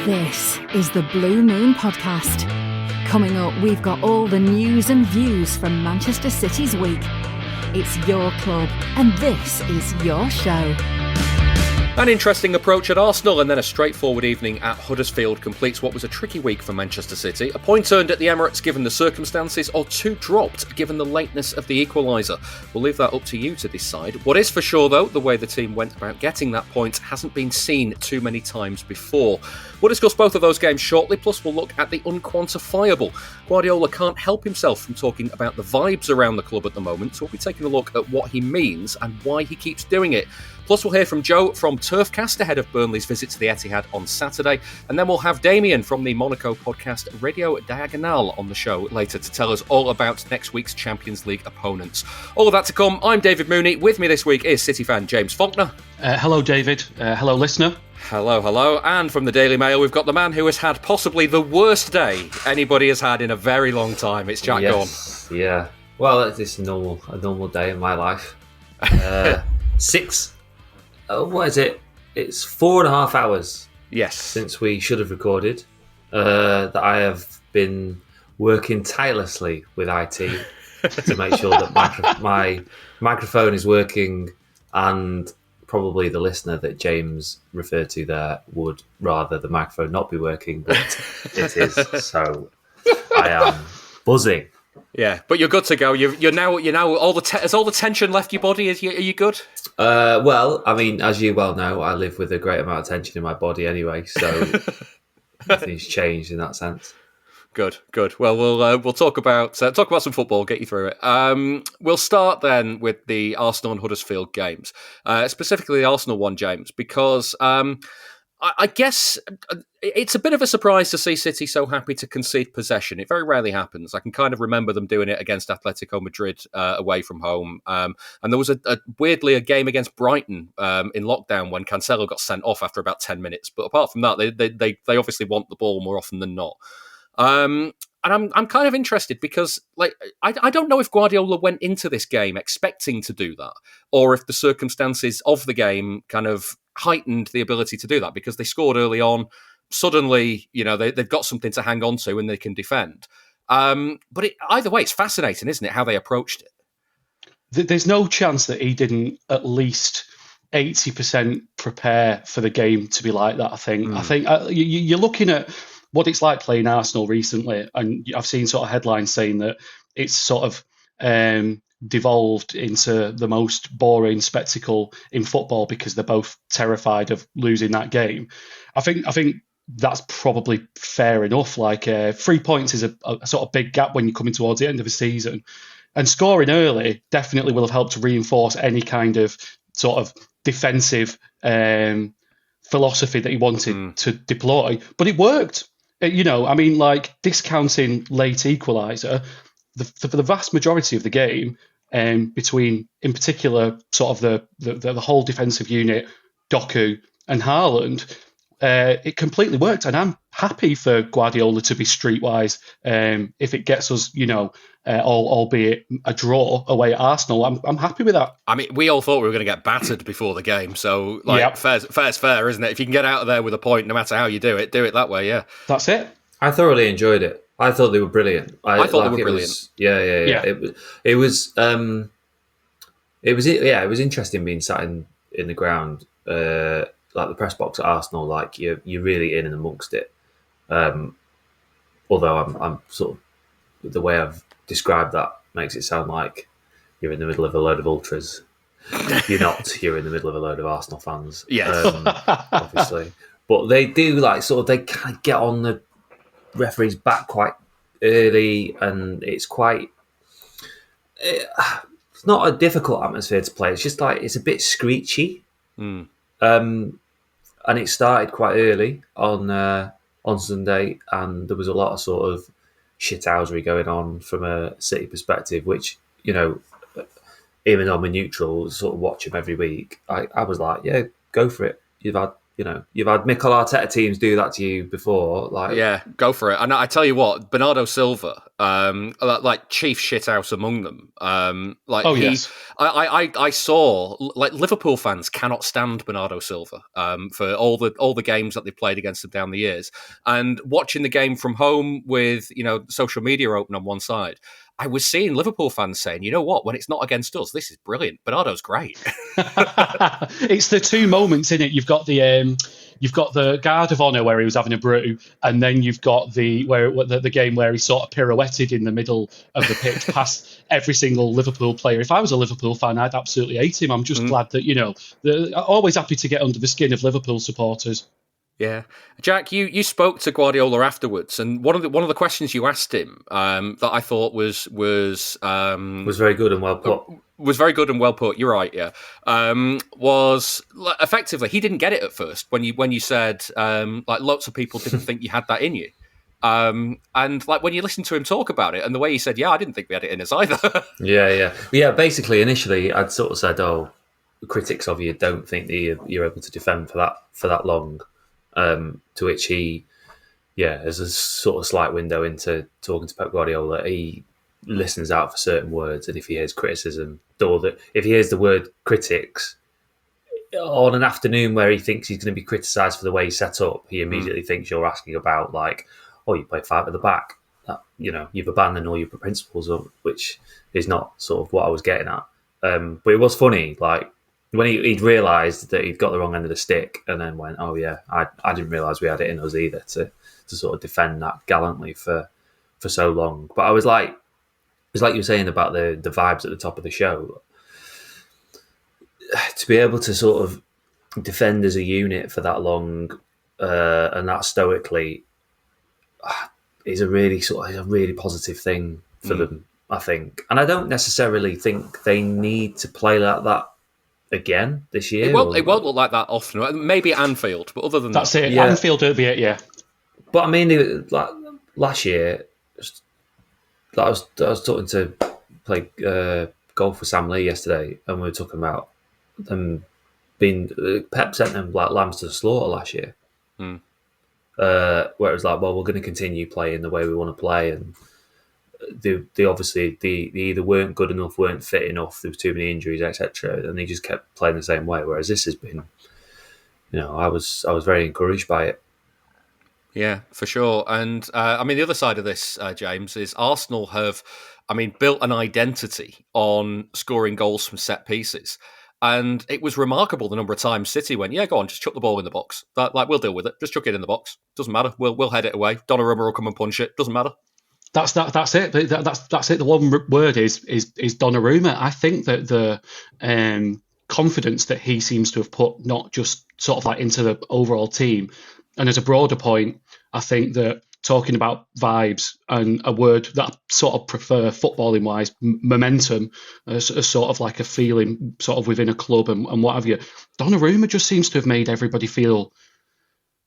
This is the Blue Moon Podcast. Coming up, we've got all the news and views from Manchester City's week. It's your club, and this is your show. An interesting approach at Arsenal and then a straightforward evening at Huddersfield completes what was a tricky week for Manchester City. A point earned at the Emirates given the circumstances, or two dropped given the lateness of the equaliser. We'll leave that up to you to decide. What is for sure though, the way the team went about getting that point hasn't been seen too many times before. We'll discuss both of those games shortly, plus we'll look at the unquantifiable. Guardiola can't help himself from talking about the vibes around the club at the moment, so we'll be taking a look at what he means and why he keeps doing it. Plus, we'll hear from Joe from TurfCast ahead of Burnley's visit to the Etihad on Saturday. And then we'll have Damien from the Monaco podcast Radio Diagonale on the show later to tell us all about next week's Champions League opponents. All of that to come. I'm David Mooney. With me this week is City fan James Faulkner. Hello, David. Hello, listener. Hello. And from the Daily Mail, we've got the man who has had possibly the worst day anybody has had in a very long time. It's Jack Gaughan. Yeah. Well, it's a normal day in my life. What is it? It's 4.5 hours. Yes. Since we should have recorded. That I have been working tirelessly with IT to make sure that my microphone is working, and probably the listener that James referred to there would rather the microphone not be working, but it is. So I am buzzing. Yeah, but you're good to go. You're now has all the tension left your body? Are you good? Well, I mean, as you well know, I live with a great amount of tension in my body anyway, so nothing's changed in that sense. Good. Well, we'll talk about some football. Get you through it. We'll start then with the Arsenal and Huddersfield games, specifically the Arsenal one, James, because I guess it's a bit of a surprise to see City so happy to concede possession. It very rarely happens. I can kind of remember them doing it against Atletico Madrid away from home. And there was weirdly a game against Brighton in lockdown when Cancelo got sent off after about 10 minutes. But apart from that, they obviously want the ball more often than not. And I'm kind of interested because I don't know if Guardiola went into this game expecting to do that, or if the circumstances of the game kind of heightened the ability to do that because they scored early on. Suddenly, they've got something to hang on to and they can defend. But either way, it's fascinating, isn't it, how they approached it? There's no chance that he didn't at least 80% prepare for the game to be like that, I think. I think you're looking at what it's like playing Arsenal recently, and I've seen sort of headlines saying that it's sort of devolved into the most boring spectacle in football because they're both terrified of losing that game. I think that's probably fair enough. 3 points is a sort of big gap when you're coming towards the end of a season, and scoring early definitely will have helped to reinforce any kind of sort of defensive philosophy that he wanted to deploy. But it worked. Discounting late equaliser, for the vast majority of the game, between, in particular, sort of the whole defensive unit, Doku and Haaland, it completely worked. And I'm happy for Guardiola to be streetwise. If it gets us, albeit a draw away at Arsenal, I'm happy with that. I mean, we all thought we were going to get battered before the game. So, fair's fair, isn't it? If you can get out of there with a point, no matter how you do it that way, yeah. That's it. I thoroughly enjoyed it. I thought they were brilliant. I thought they were brilliant. Yeah. It was interesting being sat in the ground, like the press box at Arsenal. Like you're really in and amongst it. Although I'm sort of, the way I've described that makes it sound like you're in the middle of a load of ultras. You're not. You're in the middle of a load of Arsenal fans. Yes, obviously. But they do they kind of get on the referee's back quite early, and it's not a difficult atmosphere to play. It's just it's a bit screechy. And it started quite early on Sunday, and there was a lot of sort of shithousery going on from a City perspective, which, even though I'm a neutral, sort of watch them every week, I was like, yeah, go for it. You've you've had Mikel Arteta teams do that to you before. Like, yeah, go for it. And I tell you what, Bernardo Silva, like chief shithouse among them. Yes. I saw like Liverpool fans cannot stand Bernardo Silva for all the games that they've played against him down the years, and watching the game from home with social media open on one side. I was seeing Liverpool fans saying, you know what, when it's not against us, this is brilliant. Bernardo's great. It's the two moments in it. You've got the guard of honour where he was having a brew, and then you've got the game where he sort of pirouetted in the middle of the pitch past every single Liverpool player. If I was a Liverpool fan, I'd absolutely hate him. I'm just glad that always happy to get under the skin of Liverpool supporters. Yeah, Jack, you spoke to Guardiola afterwards, and one of the questions you asked him that I thought was very good and well put. Was very good and well put. You're right. Yeah, was effectively he didn't get it at first when you said like lots of people didn't think you had that in you, and like when you listen to him talk about it and the way he said, yeah, I didn't think we had it in us either. yeah. Basically, initially, I'd sort of said, critics of you don't think that you're able to defend for that long. To which he, as a sort of slight window into talking to Pep Guardiola, he listens out for certain words, and if he hears criticism, if he hears the word critics on an afternoon where he thinks he's going to be criticised for the way he's set up, he immediately thinks you're asking about like, you play 5 at the back, you've abandoned all your principles, which is not sort of what I was getting at. But it was funny, like, when he'd realised that he'd got the wrong end of the stick, and then went, "Oh yeah, I didn't realise we had it in us either," to sort of defend that gallantly for so long. But I was like, it's like you were saying about the vibes at the top of the show. To be able to sort of defend as a unit for that long and that stoically is a really positive thing for them, I think. And I don't necessarily think they need to play like that again this year. It won't look like that often. Maybe at Anfield, but other than that's that, it. Yeah. Anfield will be it. Yeah. But I mean, like last year, I was talking to play golf with Sam Lee yesterday, and we were talking about them being Pep sent them like lambs to the slaughter last year, where it was like, well, we're going to continue playing the way we want to play, and they obviously they either weren't good enough, weren't fit enough, there was too many injuries, etc., and they just kept playing the same way. Whereas this has been, I was very encouraged by it. Yeah, for sure. And I mean, the other side of this, James, is Arsenal have, built an identity on scoring goals from set pieces. And it was remarkable the number of times City went, yeah, go on, just chuck the ball in the box. We'll deal with it. Just chuck it in the box. Doesn't matter. We'll head it away. Donnarumma will come and punch it. Doesn't matter. That's it. That's it. The one word is Donnarumma. I think that the confidence that he seems to have put, not just sort of like into the overall team, and as a broader point, I think that talking about vibes and a word that I sort of prefer footballing wise, momentum, as sort of like a feeling sort of within a club and what have you. Donnarumma just seems to have made everybody feel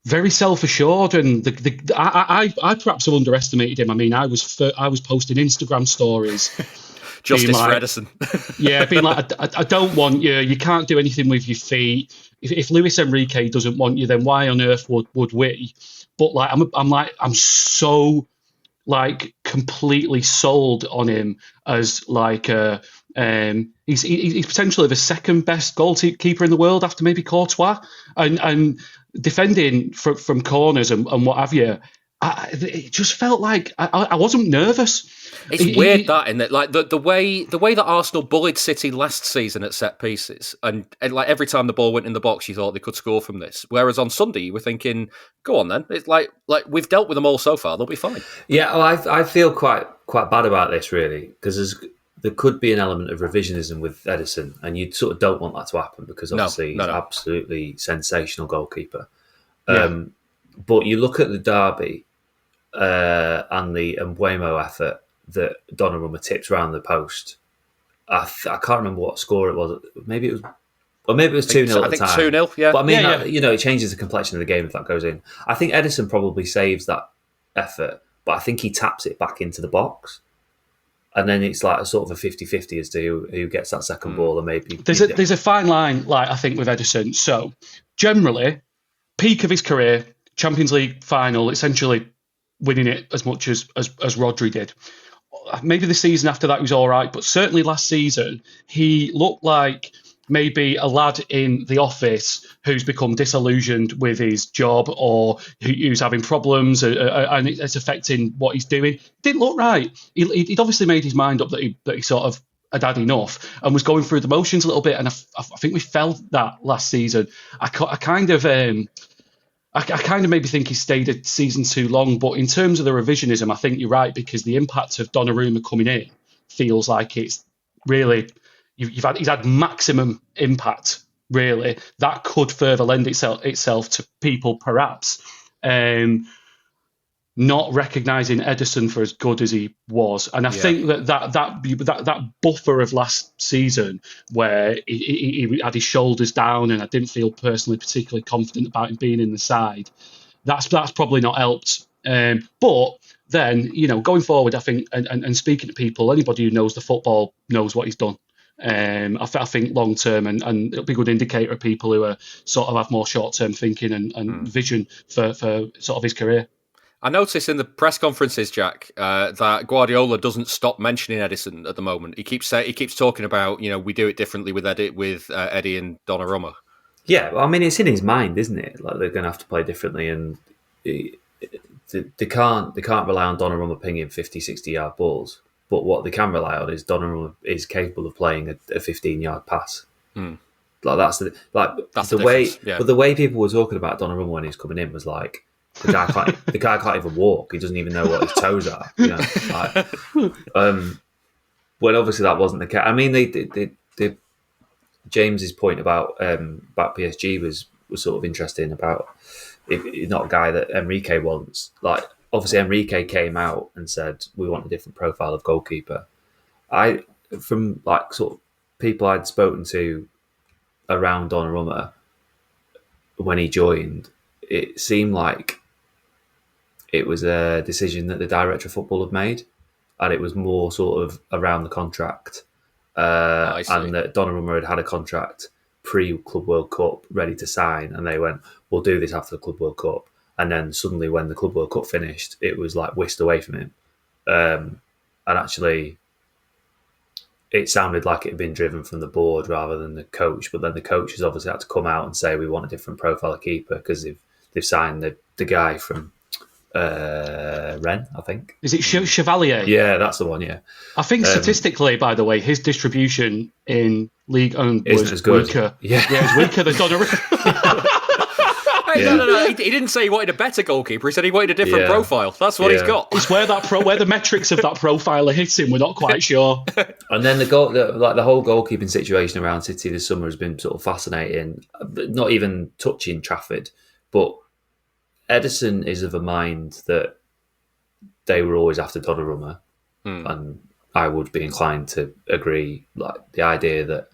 very self-assured, and I perhaps have underestimated him. I mean, I was posting Instagram stories. Justice for Edison. Being like, I don't want you. You can't do anything with your feet. If Luis Enrique doesn't want you, then why on earth would we? But like, I'm so like completely sold on him as like he's potentially the second best goalkeeper in the world after maybe Courtois, and defending from corners and what have you. It just felt like I wasn't nervous. It's weird that in that, like the way that Arsenal bullied City last season at set pieces, and like every time the ball went in the box, you thought they could score from this. Whereas on Sunday, you were thinking, "Go on, then." It's like we've dealt with them all so far; they'll be fine. Yeah, well, I feel quite bad about this really, because there could be an element of revisionism with Edison, and you sort of don't want that to happen because obviously he's absolutely sensational goalkeeper. Yeah. But you look at the derby and the Mbuemo effort that Donnarumma tipped around the post. I can't remember what score it was. Maybe it was 2-0 at the time. 2-0, yeah. But I mean, it changes the complexion of the game if that goes in. I think Edison probably saves that effort, but I think he taps it back into the box. And then it's like a sort of a 50-50 as to who gets that second ball, and maybe... There's a fine line, like I think, with Edison. So, generally, peak of his career, Champions League final, essentially winning it as much as Rodri did. Maybe the season after that was all right, but certainly last season, he looked like maybe a lad in the office who's become disillusioned with his job or who's having problems and it's affecting what he's doing. Didn't look right. He'd obviously made his mind up that he sort of had enough and was going through the motions a little bit. And I think we felt that last season. I kind of maybe think he stayed a season too long. But in terms of the revisionism, I think you're right, because the impact of Donnarumma coming in feels like it's really... he's had maximum impact, really. That could further lend itself to people perhaps not recognising Ederson for as good as he was. And I think that buffer of last season where he had his shoulders down and I didn't feel personally particularly confident about him being in the side, that's probably not helped. But then, going forward, I think, and speaking to people, anybody who knows the football knows what he's done. I think long term, and it'll be a good indicator of people who are sort of have more short term thinking and vision for sort of his career. I noticed in the press conferences, Jack, that Guardiola doesn't stop mentioning Ederson at the moment. He keeps talking about, we do it differently with Eddie and Donnarumma. Yeah, I mean, it's in his mind, isn't it? Like, they're going to have to play differently, and they can't rely on Donnarumma pinging 50, 60-yard balls. But what they can rely on is Donnarumma is capable of playing a 15-yard pass. Like that's the way. Yeah. But the way people were talking about Donnarumma when he was coming in was like, the guy can't even walk. He doesn't even know what his toes are. When obviously that wasn't the case. I mean, they James's point about PSG was sort of interesting. About if he's not a guy that Enrique wants. Like, obviously Enrique came out and said we want a different profile of goalkeeper. From like sort of people I'd spoken to around Donnarumma when he joined, it seemed like it was a decision that the director of football had made, and it was more sort of around the contract, and that Donnarumma had a contract pre-Club World Cup ready to sign, and they went, we'll do this after the Club World Cup. And then suddenly when the Club World Cup finished, it was like whisked away from him. And actually, it sounded like it had been driven from the board rather than the coach. But then the coach has obviously had to come out and say, we want a different profile of keeper, because they've signed the guy from Rennes, I think. Is it Chevalier? Yeah, that's the one, yeah. I think statistically, by the way, his distribution in Ligue 1 was weaker. Yeah, it's weaker than Donnarumma. No. He didn't say he wanted a better goalkeeper. He said he wanted a different profile. That's what he's got. It's where the metrics of that profile are hitting. We're not quite sure. And then the whole goalkeeping situation around City this summer has been sort of fascinating. Not even touching Trafford, but Ederson is of a mind that they were always after Donnarumma, and I would be inclined to agree. Like, the idea that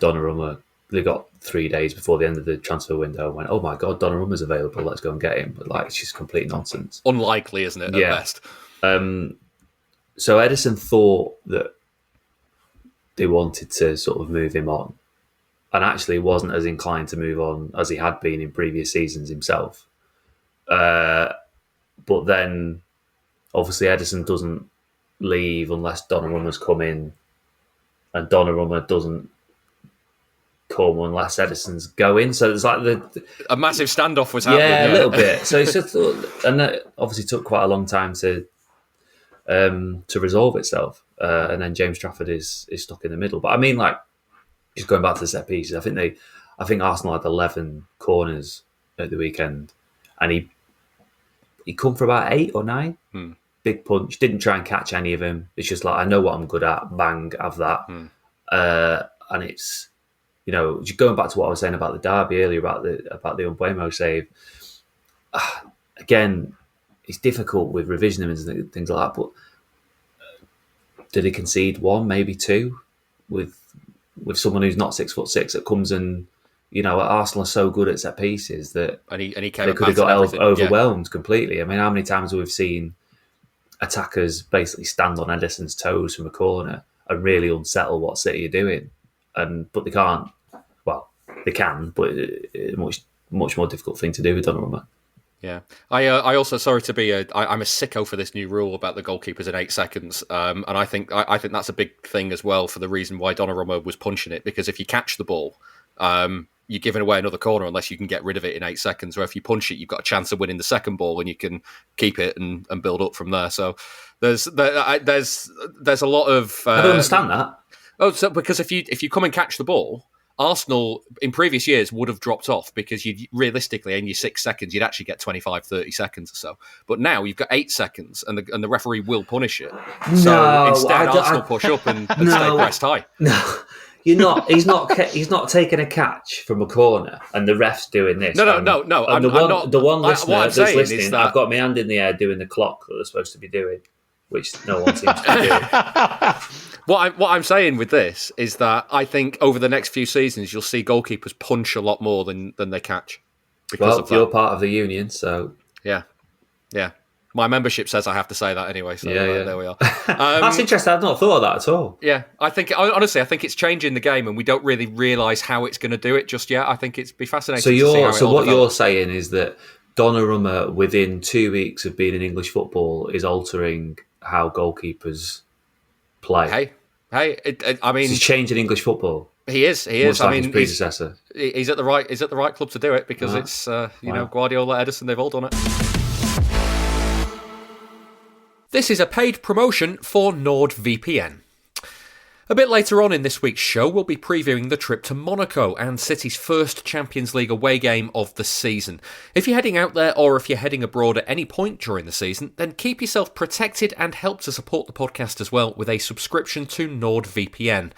Donnarumma, they got 3 days before the end of the transfer window and went, oh my God, Donnarumma's available, let's go and get him. But like, it's just complete nonsense. Unlikely, isn't it, at best? So Ederson thought that they wanted to sort of move him on, and actually wasn't as inclined to move on as he had been in previous seasons himself. But then, obviously, Ederson doesn't leave unless Donnarumma's come in, and Donnarumma doesn't come unless Ederson's going. So there's like a massive standoff was happening. Yeah, a little bit. So it's just, and that obviously took quite a long time to resolve itself. And then James Trafford is stuck in the middle. But I mean, like, just going back to the set pieces, I think Arsenal had 11 corners at the weekend, and he come for about 8 or 9. Big punch. Didn't try and catch any of them. It's just like, I know what I'm good at. Bang, have that. And it's, just going back to what I was saying about the derby earlier about the Mbeumo save. Again, it's difficult with revisionism and things like that. But did he concede 1, maybe 2, with someone who's not 6'6" that comes and, Arsenal are so good at set pieces that and he they could have got overwhelmed completely. I mean, how many times have we seen attackers basically stand on Ederson's toes from a corner and really unsettle what City are doing? But they can't. Well, they can, but at a much much more difficult thing to do with Donnarumma. Yeah, I also, sorry to be I'm a sicko for this new rule about the goalkeepers in 8 seconds, and I think that's a big thing as well for the reason why Donnarumma was punching it, because if you catch the ball, you're giving away another corner unless you can get rid of it in 8 seconds, or if you punch it, you've got a chance of winning the second ball and you can keep it and build up from there. So there's a lot of I don't understand that. Oh, so because if you come and catch the ball, Arsenal in previous years would have dropped off, because you'd realistically in your 6 seconds you'd actually get 25, 30 seconds or so. But now you've got 8 seconds and the referee will punish it. So instead Arsenal push up and stay pressed high. No. He's not taking a catch from a corner and the ref's doing this. No. And the one listener that's listening, I've got my hand in the air doing the clock that they're supposed to be doing, which no one seems to be doing. What I'm saying with this is that I think over the next few seasons you'll see goalkeepers punch a lot more than they catch. Well, you're part of the union, so yeah. My membership says I have to say that anyway, so there we are. That's interesting. I've not thought of that at all. Yeah, I think it's changing the game, and we don't really realise how it's going to do it just yet. I think it'd be fascinating. So what you're saying is that Donnarumma, within 2 weeks of being in English football, is altering how goalkeepers play. Hey, I mean, he's changing English football. He is. Much like his predecessor. He's at the right club to do it, because it's Guardiola, Edison, they've all done it. This is a paid promotion for NordVPN. A bit later on in this week's show, we'll be previewing the trip to Monaco and City's first Champions League away game of the season. If you're heading out there, or if you're heading abroad at any point during the season, then keep yourself protected and help to support the podcast as well with a subscription to NordVPN.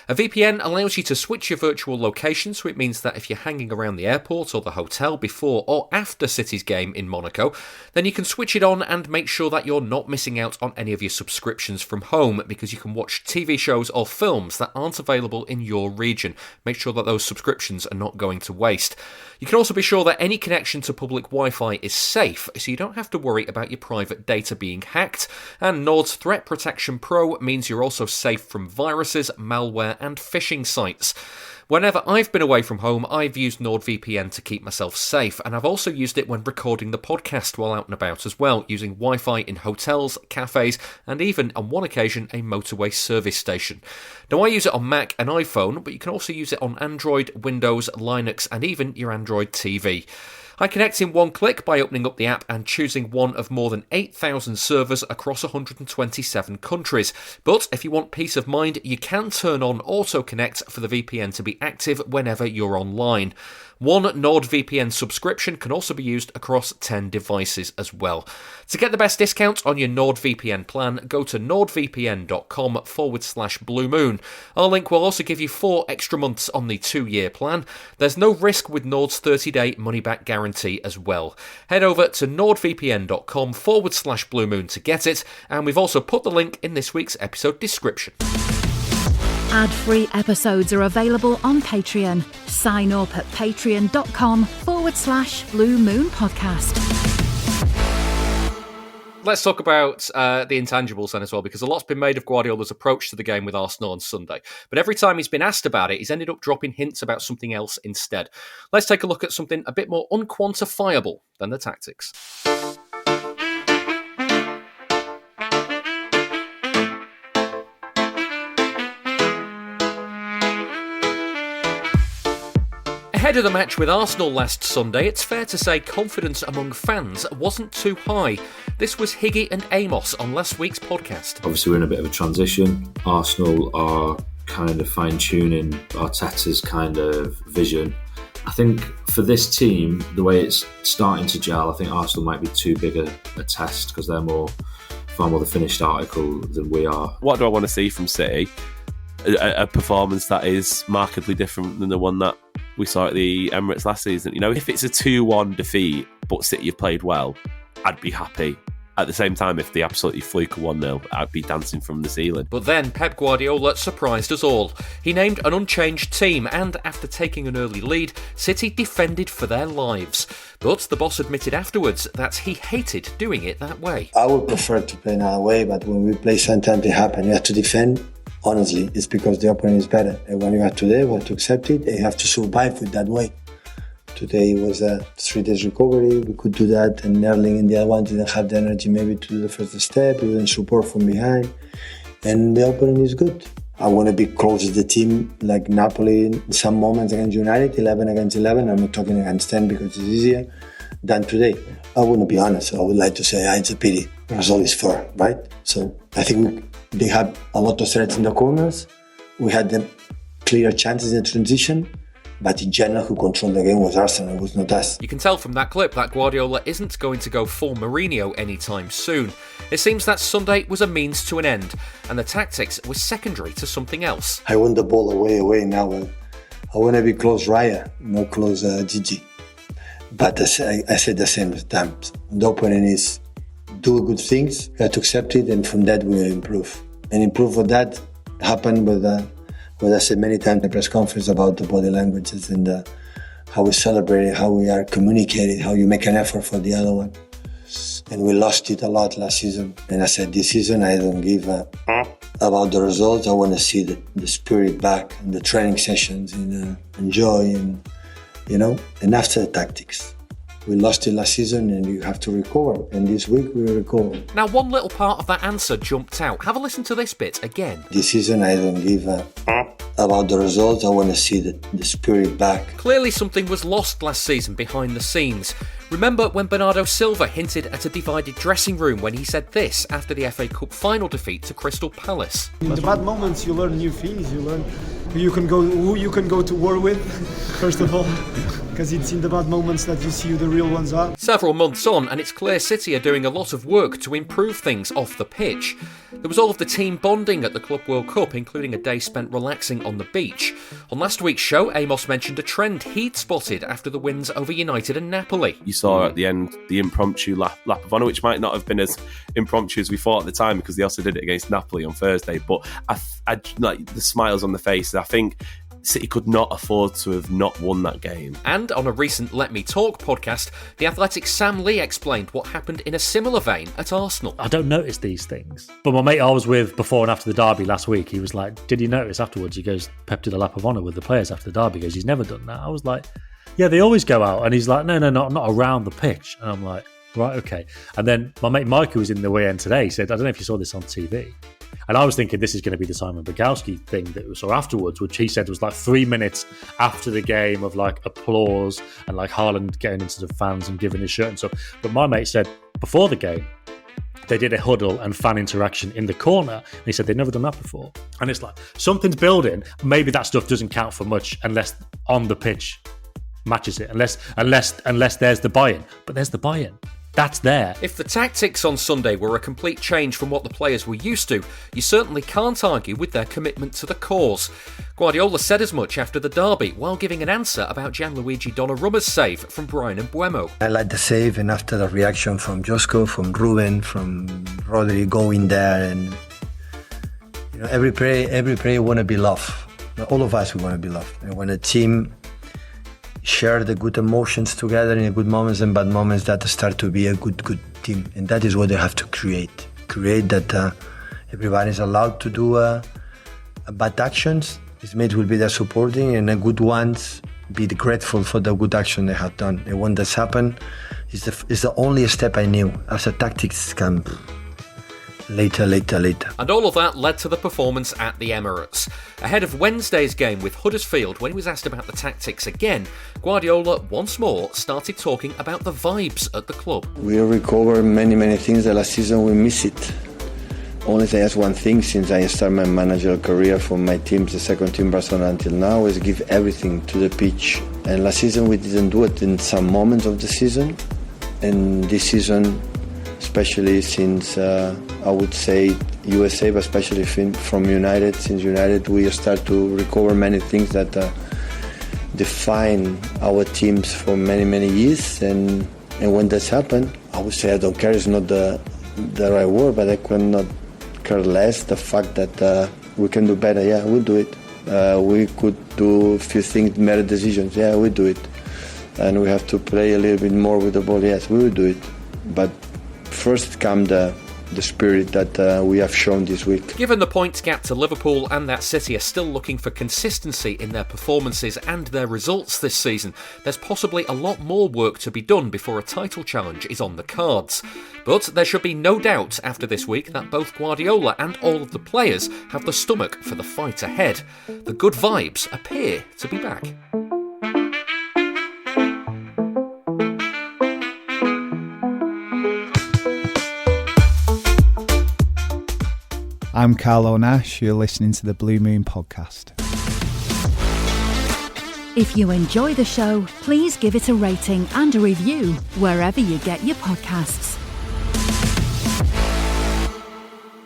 A VPN allows you to switch your virtual location, so it means that if you're hanging around the airport or the hotel before or after City's game in Monaco, then you can switch it on and make sure that you're not missing out on any of your subscriptions from home, because you can watch TV shows or films that aren't available in your region. Make sure that those subscriptions are not going to waste. You can also be sure that any connection to public Wi-Fi is safe, so you don't have to worry about your private data being hacked. And Nord's Threat Protection Pro means you're also safe from viruses, malware, and phishing sites. Whenever I've been away from home, I've used NordVPN to keep myself safe, and I've also used it when recording the podcast while out and about as well, using Wi-Fi in hotels, cafes, and even, on one occasion, a motorway service station. Now, I use it on Mac and iPhone, but you can also use it on Android, Windows, Linux, and even your Android TV. I connect in one click by opening up the app and choosing one of more than 8,000 servers across 127 countries. But if you want peace of mind, you can turn on Auto Connect for the VPN to be active whenever you're online. One NordVPN subscription can also be used across 10 devices as well. To get the best discount on your NordVPN plan, go to nordvpn.com/Blue Moon. Our link will also give you 4 extra months on the 2-year plan. There's no risk with Nord's 30-day money-back guarantee as well. Head over to nordvpn.com/Blue Moon to get it, and we've also put the link in this week's episode description. Ad-free episodes are available on Patreon. Sign up at patreon.com/Blue Moon Podcast. Let's talk about the intangibles then as well, because a lot's been made of Guardiola's approach to the game with Arsenal on Sunday. But every time he's been asked about it, he's ended up dropping hints about something else instead. Let's take a look at something a bit more unquantifiable than the tactics. Ahead of the match with Arsenal last Sunday, it's fair to say confidence among fans wasn't too high. This was Higgy and Amos on last week's podcast. Obviously, we're in a bit of a transition. Arsenal are kind of fine-tuning Arteta's kind of vision. I think for this team, the way it's starting to gel, I think Arsenal might be too big a test, because they're far more the finished article than we are. What do I want to see from City? A performance that is markedly different than the one that we saw at the Emirates last season. You know, if it's a 2-1 defeat, but City have played well, I'd be happy. At the same time, if they absolutely fluke a 1-0, I'd be dancing from the ceiling. But then Pep Guardiola surprised us all. He named an unchanged team, and after taking an early lead, City defended for their lives. But the boss admitted afterwards that he hated doing it that way. I would prefer to play another way, but when we play, sometimes it happens. You have to defend. Honestly, it's because the opponent is better. And when you have to do, you have to accept it, and you have to survive with that way. Today was a 3 days recovery. We could do that, and Erling and the other one didn't have the energy maybe to do the first step. We didn't support from behind, and the opening is good. I want to be close to the team, like Napoli in some moments against United, 11 against 11. I'm not talking against 10 because it's easier than today. I want to be honest. I would like to say it's a pity. The result is fair, right? So I think they had a lot of threats in the corners. We had the clear chances in the transition. But in general, who controlled the game was Arsenal, it was not us. You can tell from that clip that Guardiola isn't going to go full Mourinho anytime soon. It seems that Sunday was a means to an end, and the tactics was secondary to something else. I want the ball away now. I want to be close Raya, not close Gigi. But I said the same times. The opening is do good things, we have to accept it, and from that we will improve. And improve for that happened with what I said many times in the press conference about the body languages and how we celebrate it, how we are communicating, how you make an effort for the other one. And we lost it a lot last season. And I said, this season I don't give about the results. I want to see the spirit back and the training sessions and enjoy and, and after the tactics. We lost it last season and you have to recover. And this week we recover. Now, one little part of that answer jumped out. Have a listen to this bit again. This season I don't give about the results. I want to see the spirit back. Clearly something was lost last season behind the scenes. Remember when Bernardo Silva hinted at a divided dressing room when he said this after the FA Cup final defeat to Crystal Palace? In the bad moments you learn new things. You learn who you can go to war with, first of all. Because it's in the bad moments that you see who the real ones are. Several months on, and it's clear City are doing a lot of work to improve things off the pitch. There was all of the team bonding at the Club World Cup, including a day spent relaxing on the beach. On last week's show, Amos mentioned a trend he'd spotted after the wins over United and Napoli. You saw at the end the impromptu lap of honour, which might not have been as impromptu as we thought at the time because they also did it against Napoli on Thursday. But I like the smiles on the faces. I think City could not afford to have not won that game. And on a recent Let Me Talk podcast, the Athletic's Sam Lee explained what happened in a similar vein at Arsenal. I don't notice these things. But my mate I was with before and after the derby last week, he was like, did you notice afterwards? He goes, Pep did a lap of honour with the players after the derby. He goes, he's never done that. I was like, yeah, they always go out. And he's like, no, not around the pitch. And I'm like, right, okay. And then my mate Mike, who was in the way end today, said, I don't know if you saw this on TV. And I was thinking this is going to be the Simon Bogowski thing that we saw afterwards, which he said was like 3 minutes after the game of like applause and like Haaland getting into the fans and giving his shirt and stuff. But my mate said before the game, they did a huddle and fan interaction in the corner. And he said they'd never done that before. And it's like something's building. Maybe that stuff doesn't count for much unless on the pitch matches it, unless there's the buy-in. But there's the buy-in. That's there. If the tactics on Sunday were a complete change from what the players were used to, you certainly can't argue with their commitment to the cause. Guardiola said as much after the derby while giving an answer about Gianluigi Donnarumma's save from Brian Mbeumo. I like the save, and after the reaction from Josko, from Ruben, from Rodri going there, and every player want to be loved. All of us we want to be loved. And when a team share the good emotions together in the good moments and bad moments, that start to be a good team. And that is what they have to create. Create that everybody is allowed to do bad actions. His mates will be there supporting, and the good ones be grateful for the good action they have done. And when that's happened, it's the only step I knew. As a tactics come later. And all of that led to the performance at the Emirates. Ahead of Wednesday's game with Huddersfield, when he was asked about the tactics again, Guardiola once more started talking about the vibes at the club. We recovered many things that last season we missed it. Only say one thing since I started my managerial career for my teams, the second team Barcelona until now, is give everything to the pitch. And last season we didn't do it in some moments of the season. And this season, especially since I would say USA, but especially from United. Since United, we start to recover many things that define our teams for many years. And when that's happened, I would say I don't care. It's not the right word, but I could not care less the fact that we can do better. Yeah, we'll do it. We could do a few things, better decisions. Yeah, we'll do it. And we have to play a little bit more with the ball. Yes, we will do it. But first come the the spirit that we have shown this week. Given the points gap to Liverpool and that City are still looking for consistency in their performances and their results this season, there's possibly a lot more work to be done before a title challenge is on the cards. But there should be no doubt after this week that both Guardiola and all of the players have the stomach for the fight ahead. The good vibes appear to be back. I'm Carlo Nash, you're listening to the Blue Moon podcast. If you enjoy the show, please give it a rating and a review wherever you get your podcasts.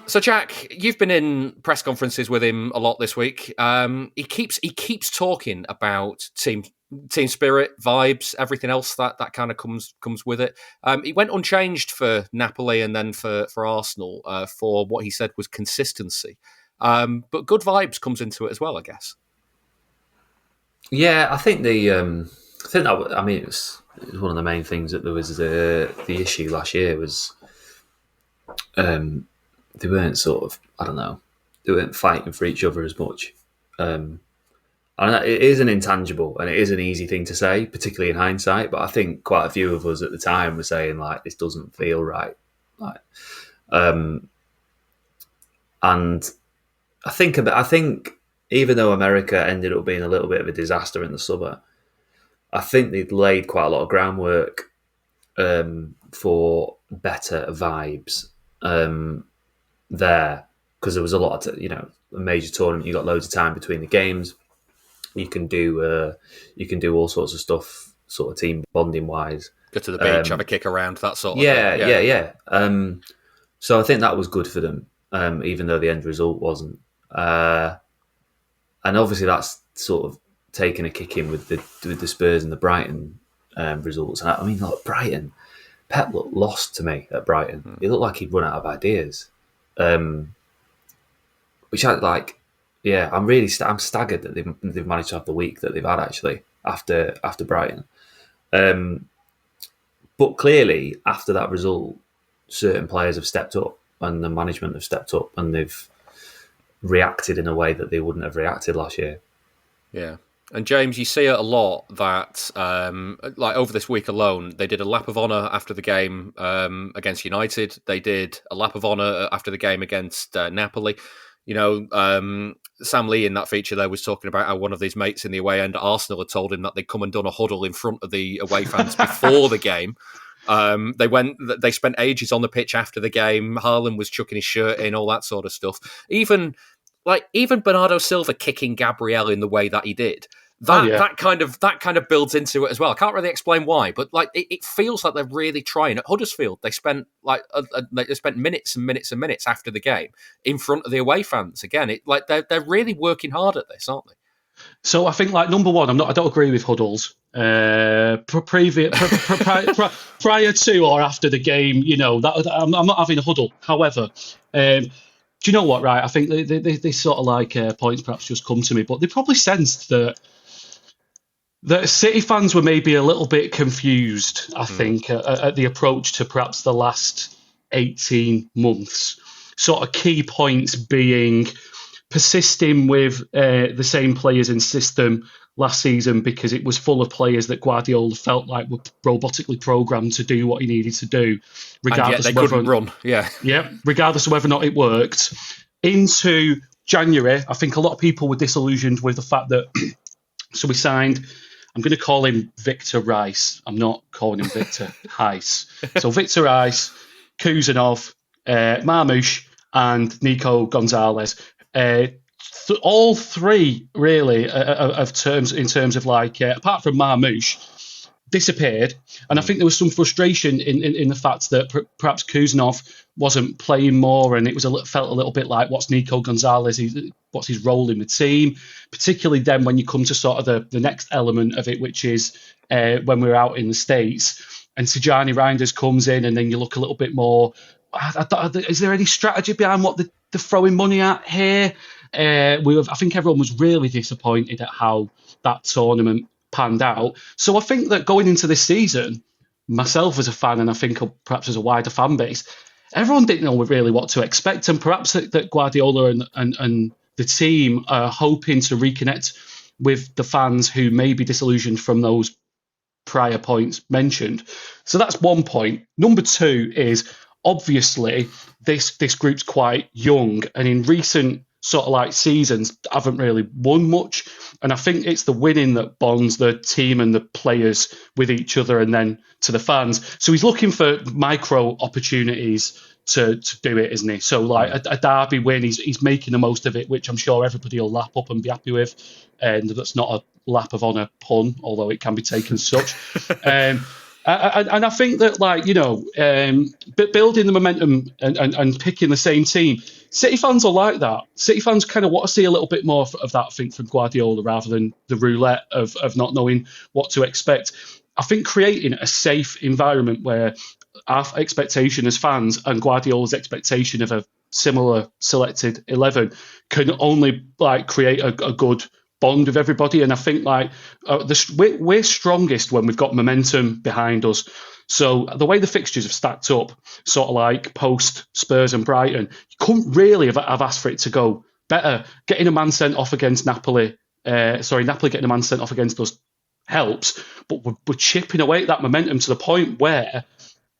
So, Jack, you've been in press conferences with him a lot this week. He keeps talking about team spirit, vibes, everything else that kind of comes with it. He went unchanged for Napoli and then for Arsenal for what he said was consistency. But good vibes comes into it as well, I guess. Yeah, I think it was one of the main things that there was the issue last year was they weren't they weren't fighting for each other as much. And it is an intangible and it is an easy thing to say, particularly in hindsight, but I think quite a few of us at the time were saying, like, this doesn't feel right. And I think even though America ended up being a little bit of a disaster in the summer, I think they'd laid quite a lot of groundwork for better vibes there, because there was a lot of, a major tournament. You got loads of time between the games. You can do all sorts of stuff, sort of team bonding wise. Go to the beach, have a kick around, that sort of thing. Yeah. So I think that was good for them, even though the end result wasn't. And obviously that's sort of taken a kick in with the Spurs and the Brighton results. And I mean, look, Brighton, Pep looked lost to me at Brighton. He looked like he'd run out of ideas, which I like. Yeah, I'm staggered that they've managed to have the week that they've had actually after Brighton. But clearly, after that result, certain players have stepped up and the management have stepped up and they've reacted in a way that they wouldn't have reacted last year. Yeah. And James, you see it a lot that, like over this week alone, they did a lap of honour after the game against United. They did a lap of honour after the game against Napoli. Sam Lee in that feature there was talking about how one of his mates in the away end at Arsenal had told him that they'd come and done a huddle in front of the away fans before the game. They spent ages on the pitch after the game. Haaland was chucking his shirt in, all that sort of stuff. Even Bernardo Silva kicking Gabriel in the way that he did. That kind of builds into it as well. I can't really explain why, but it feels like they're really trying. At Huddersfield, they spent minutes and minutes and minutes after the game in front of the away fans. Again, they're really working hard at this, aren't they? So I think, number one, I don't agree with huddles. Prior to or after the game, I'm not having a huddle. However, do you know what? Right, I think they sort of points perhaps just come to me, but they probably sensed that City fans were maybe a little bit confused, I think, at the approach to perhaps the last 18 months. Sort of key points being persisting with the same players and system last season because it was full of players that Guardiola felt like were robotically programmed to do what he needed to do, regardless and yet they couldn't run. Yeah, regardless of whether or not it worked. Into January, I think a lot of people were disillusioned with the fact that so we signed. I'm going to call him Victor Rice. I'm not calling him Victor Heiss. So Victor Rice, Kuzanov, Marmoush, and Nico Gonzalez. All three really of terms in terms of apart from Marmoush, disappeared. And I think there was some frustration in the fact that perhaps Kuzanov wasn't playing more, and it felt a little bit like, what's Nico Gonzalez? What's his role in the team? Particularly then when you come to sort of the next element of it, which is when we're out in the States and Tijani Reinders comes in, and then you look a little bit more. Is there any strategy behind what they're throwing money at here? I think everyone was really disappointed at how that tournament panned out. So I think that going into this season, myself as a fan, and I think perhaps as a wider fan base, everyone didn't know really what to expect, and perhaps that Guardiola and the team are hoping to reconnect with the fans who may be disillusioned from those prior points mentioned. So that's one point. Number two is obviously this group's quite young, and in recent sort of like seasons haven't really won much, and I think it's the winning that bonds the team and the players with each other and then to the fans. So he's looking for micro opportunities to do it, isn't he? So like a derby win, he's making the most of it, which I'm sure everybody will lap up and be happy with. And that's not a lap of honour pun, although it can be taken as such. And I think that, like, you know, building the momentum and picking the same team, City fans are like that. City fans kind of want to see a little bit more of that, I think, from Guardiola rather than the roulette of not knowing what to expect. I think creating a safe environment where our expectation as fans and Guardiola's expectation of a similar selected 11 can only like create a good bond with everybody. And I think like we're strongest when we've got momentum behind us. So the way the fixtures have stacked up, sort of like post Spurs and Brighton, you couldn't really have asked for it to go better. Getting a man sent off against Napoli, Napoli getting a man sent off against us helps, but we're chipping away at that momentum to the point where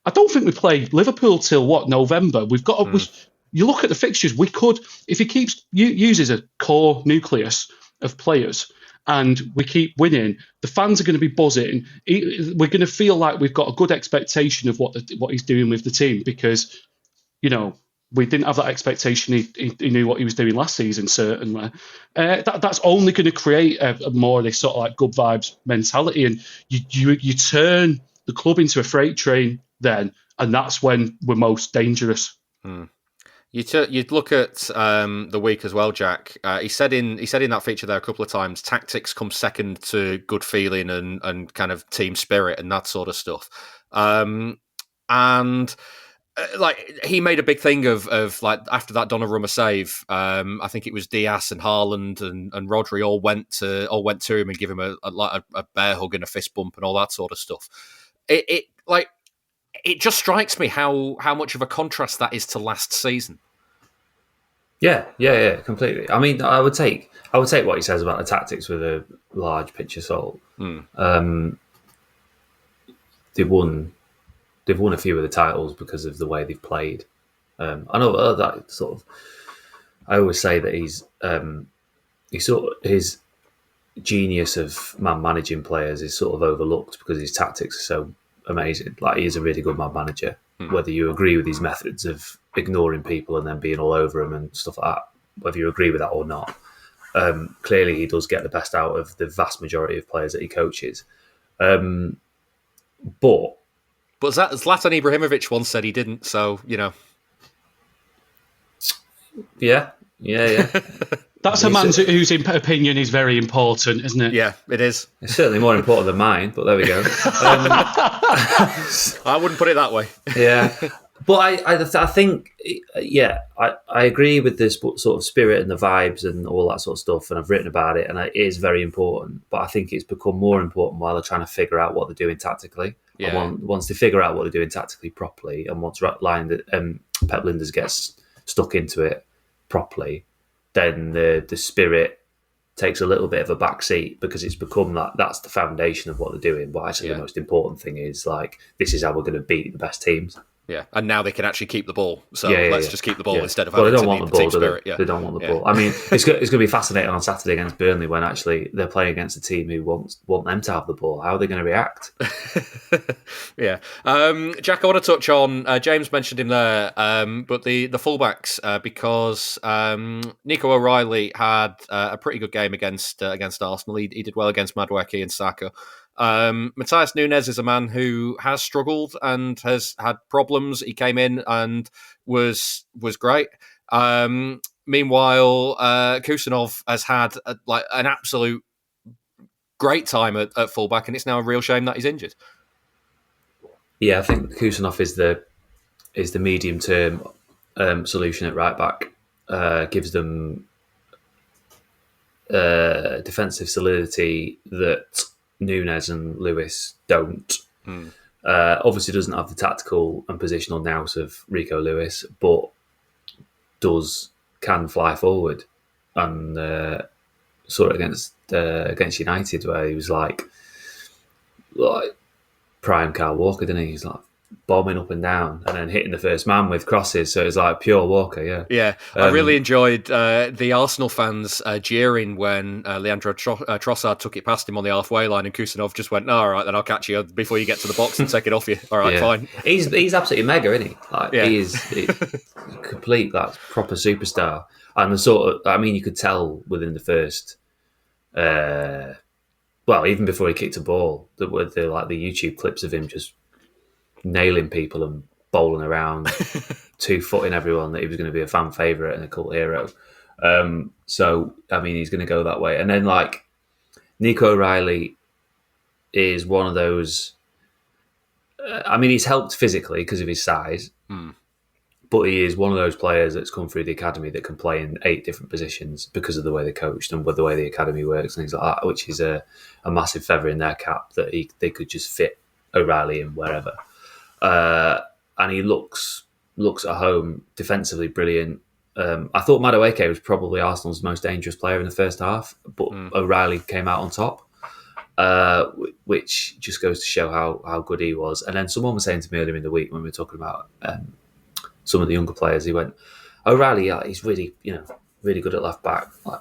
I don't think we play Liverpool till November. We've got you look at the fixtures, we could, if he uses a core nucleus of players and we keep winning, the fans are going to be buzzing. We're going to feel like we've got a good expectation of what he's doing with the team, because, you know, we didn't have that expectation. He knew what he was doing last season, certainly. That's only going to create a more of this sort of like good vibes mentality, and you turn the club into a freight train then, and that's when we're most dangerous. You'd look at the week as well, Jack. He said in that feature there a couple of times, tactics come second to good feeling and kind of team spirit and that sort of stuff. Like he made a big thing of like after that Donnarumma save, I think it was Diaz and Haaland and Rodri all went to him and give him a bear hug and a fist bump and all that sort of stuff. It just strikes me how much of a contrast that is to last season. Yeah, completely. I mean, I would take what he says about the tactics with a large pinch of salt. They've won a few of the titles because of the way they've played. I know that sort of. I always say that he's his genius of man managing players is sort of overlooked because his tactics are so amazing. Like, he is a really good man manager. Whether you agree with his methods of ignoring people and then being all over them and stuff like that, whether you agree with that or not, clearly he does get the best out of the vast majority of players that he coaches. But Zlatan Ibrahimovic once said he didn't, so, you know. Yeah. That's a man whose opinion is very important, isn't it? Yeah, it is. It's certainly more important than mine, but there we go. I wouldn't put it that way. Yeah. But I think, I agree with this sort of spirit and the vibes and all that sort of stuff, and I've written about it, and it is very important. But I think it's become more important while they're trying to figure out what they're doing tactically. Yeah. And once they figure out what they're doing tactically properly, and once Pep Lijnders gets stuck into it properly, then the spirit takes a little bit of a back seat, because it's become that's the foundation of what they're doing. But actually, the most important thing is, like, this is how we're going to beat the best teams. Yeah, and now they can actually keep the ball. So let's just keep the ball instead of having they don't to want need the the ball, team spirit. They don't want the ball. I mean, it's going to be fascinating on Saturday against Burnley when actually they're playing against a team who want them to have the ball. How are they going to react? Yeah. Jack, I want to touch on, James mentioned him there, but the fullbacks, because Nico O'Reilly had a pretty good game against Arsenal. He did well against Madueke and Saka. Matthias Nunes is a man who has struggled and has had problems. He came in and was great. Meanwhile, Kusanov has had an absolute great time at fullback, and it's now a real shame that he's injured. Yeah, I think Kusanov is the medium term solution at right back. Gives them defensive solidity that Nunes and Lewis don't. Obviously doesn't have the tactical and positional nous of Rico Lewis, but can fly forward. And saw it against United, where he was like prime Kyle Walker, didn't he? He's like bombing up and down and then hitting the first man with crosses. So it's like pure Walker, yeah. Yeah, I really enjoyed the Arsenal fans jeering when Leandro Trossard took it past him on the halfway line, and Kusanov just went, "No, all right, then I'll catch you before you get to the box and take it off you." All right, fine. He's absolutely mega, isn't he? Like he is complete, like proper superstar. And the sort of, I mean, you could tell within the first, even before he kicked a ball, the YouTube clips of him just nailing people and bowling around, 2-footing everyone, that he was going to be a fan favourite and a cult hero. So, I mean, he's going to go that way. And then, like, Nico O'Reilly is one of those... he's helped physically because of his size, but he is one of those players that's come through the academy that can play in 8 different positions because of the way they're coached and with the way the academy works and things like that, which is a massive feather in their cap that they could just fit O'Reilly in wherever. And he looks at home, defensively brilliant. I thought Madueke was probably Arsenal's most dangerous player in the first half, but O'Reilly came out on top, which just goes to show how good he was. And then someone was saying to me earlier in the week when we were talking about some of the younger players, he went, O'Reilly, he's really, really good at left back, like,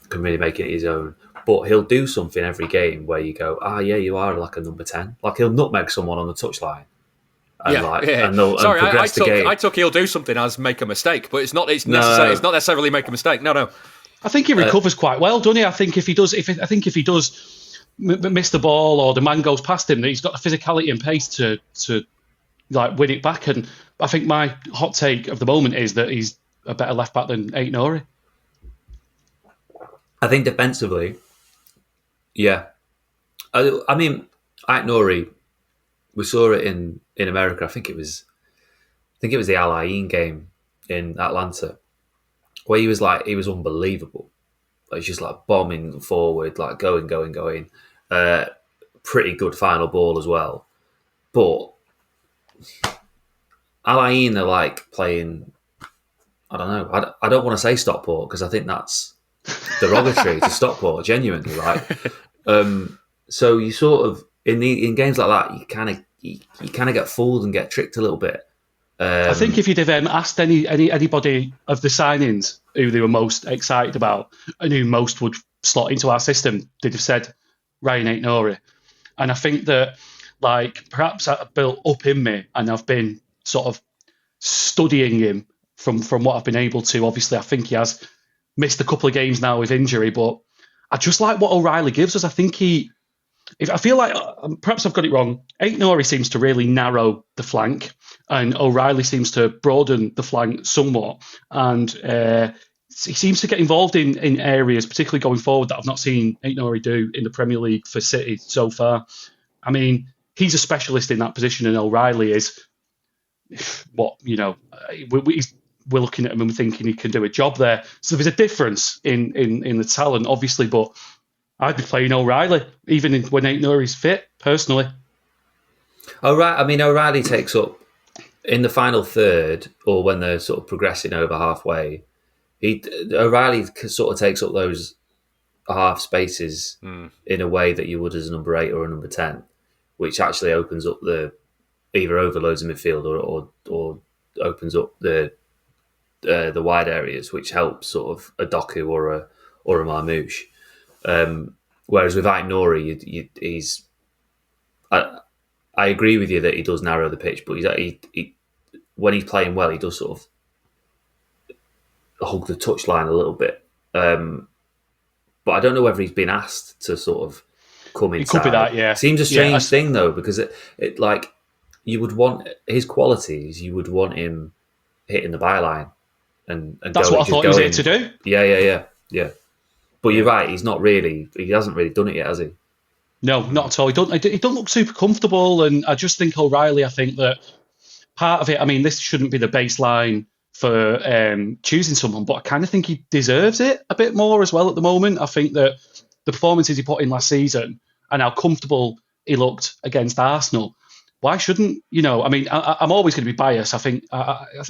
can really make it his own. But he'll do something every game where you go, you are like a number 10. Like he'll nutmeg someone on the touchline. And Sorry, I took he'll do something as make a mistake, but it's not necessarily make a mistake. No. I think he recovers quite well, doesn't he? I think if he does miss the ball or the man goes past him, that he's got the physicality and pace to like win it back. And I think my hot take of the moment is that he's a better left back than Aït-Nouri. I think defensively, yeah. I mean, Aït-Nouri, we saw it in America. I think it was the Al Ain game in Atlanta, where he was unbelievable. Like, he's just like bombing forward, like going. Pretty good final ball as well. But Al Ain are like playing, I don't know. I don't want to say Stockport because I think that's derogatory to Stockport, genuinely, right? So you sort of in games like that, you kind of get fooled and get tricked a little bit. I think if you'd have asked anybody of the signings who they were most excited about and who most would slot into our system, they'd have said Ryan Aït-Nouri. And I think that, like, perhaps that built up in me, and I've been sort of studying him from what I've been able to. Obviously, I think he has missed a couple of games now with injury, but I just like what O'Reilly gives us. I think I feel like, perhaps I've got it wrong, Aït-Nouri seems to really narrow the flank, and O'Reilly seems to broaden the flank somewhat. And he seems to get involved in areas, particularly going forward, that I've not seen Aït-Nouri do in the Premier League for City so far. I mean, he's a specialist in that position, and O'Reilly is we're looking at him and we're thinking he can do a job there. So there's a difference in the talent, obviously, but I'd be playing O'Reilly, even when Aït-Nouri's fit, personally. O'Reilly takes up, in the final third, or when they're sort of progressing over halfway, O'Reilly sort of takes up those half spaces in a way that you would as a number 8 or a number 10, which actually opens up either overloads the midfield or opens up the wide areas, which helps sort of a Doku or a Marmouche. Whereas with Aït-Nouri, he's I agree with you that he does narrow the pitch, but he when he's playing well, he does sort of hug the touchline a little bit. But I don't know whether he's been asked to sort of come inside. It could be that, yeah. Seems a strange thing though, because it like you would want his qualities. You would want him hitting the byline and that's what I thought he was here to do. Yeah. But you're right. He's not really. He hasn't really done it yet, has he? No, not at all. He don't look super comfortable, and I just think O'Reilly. I think that part of it. I mean, this shouldn't be the baseline for choosing someone, but I kind of think he deserves it a bit more as well at the moment. I think that the performances he put in last season and how comfortable he looked against Arsenal why shouldn't, I mean, I'm always going to be biased. I think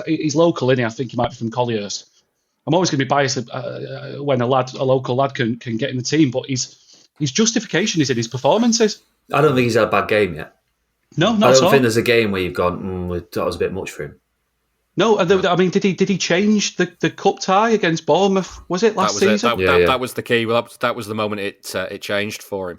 he's local, isn't he? I think he might be from Colliers. I'm always going to be biased when a local lad can get in the team, but his justification is in his performances. I don't think he's had a bad game yet. No, not I at don't all. think there's a game where you've gone, that was a bit much for him. No, I mean, did he change the cup tie against Bournemouth? Was it last season? That was the key. Well, that was the moment it changed for him.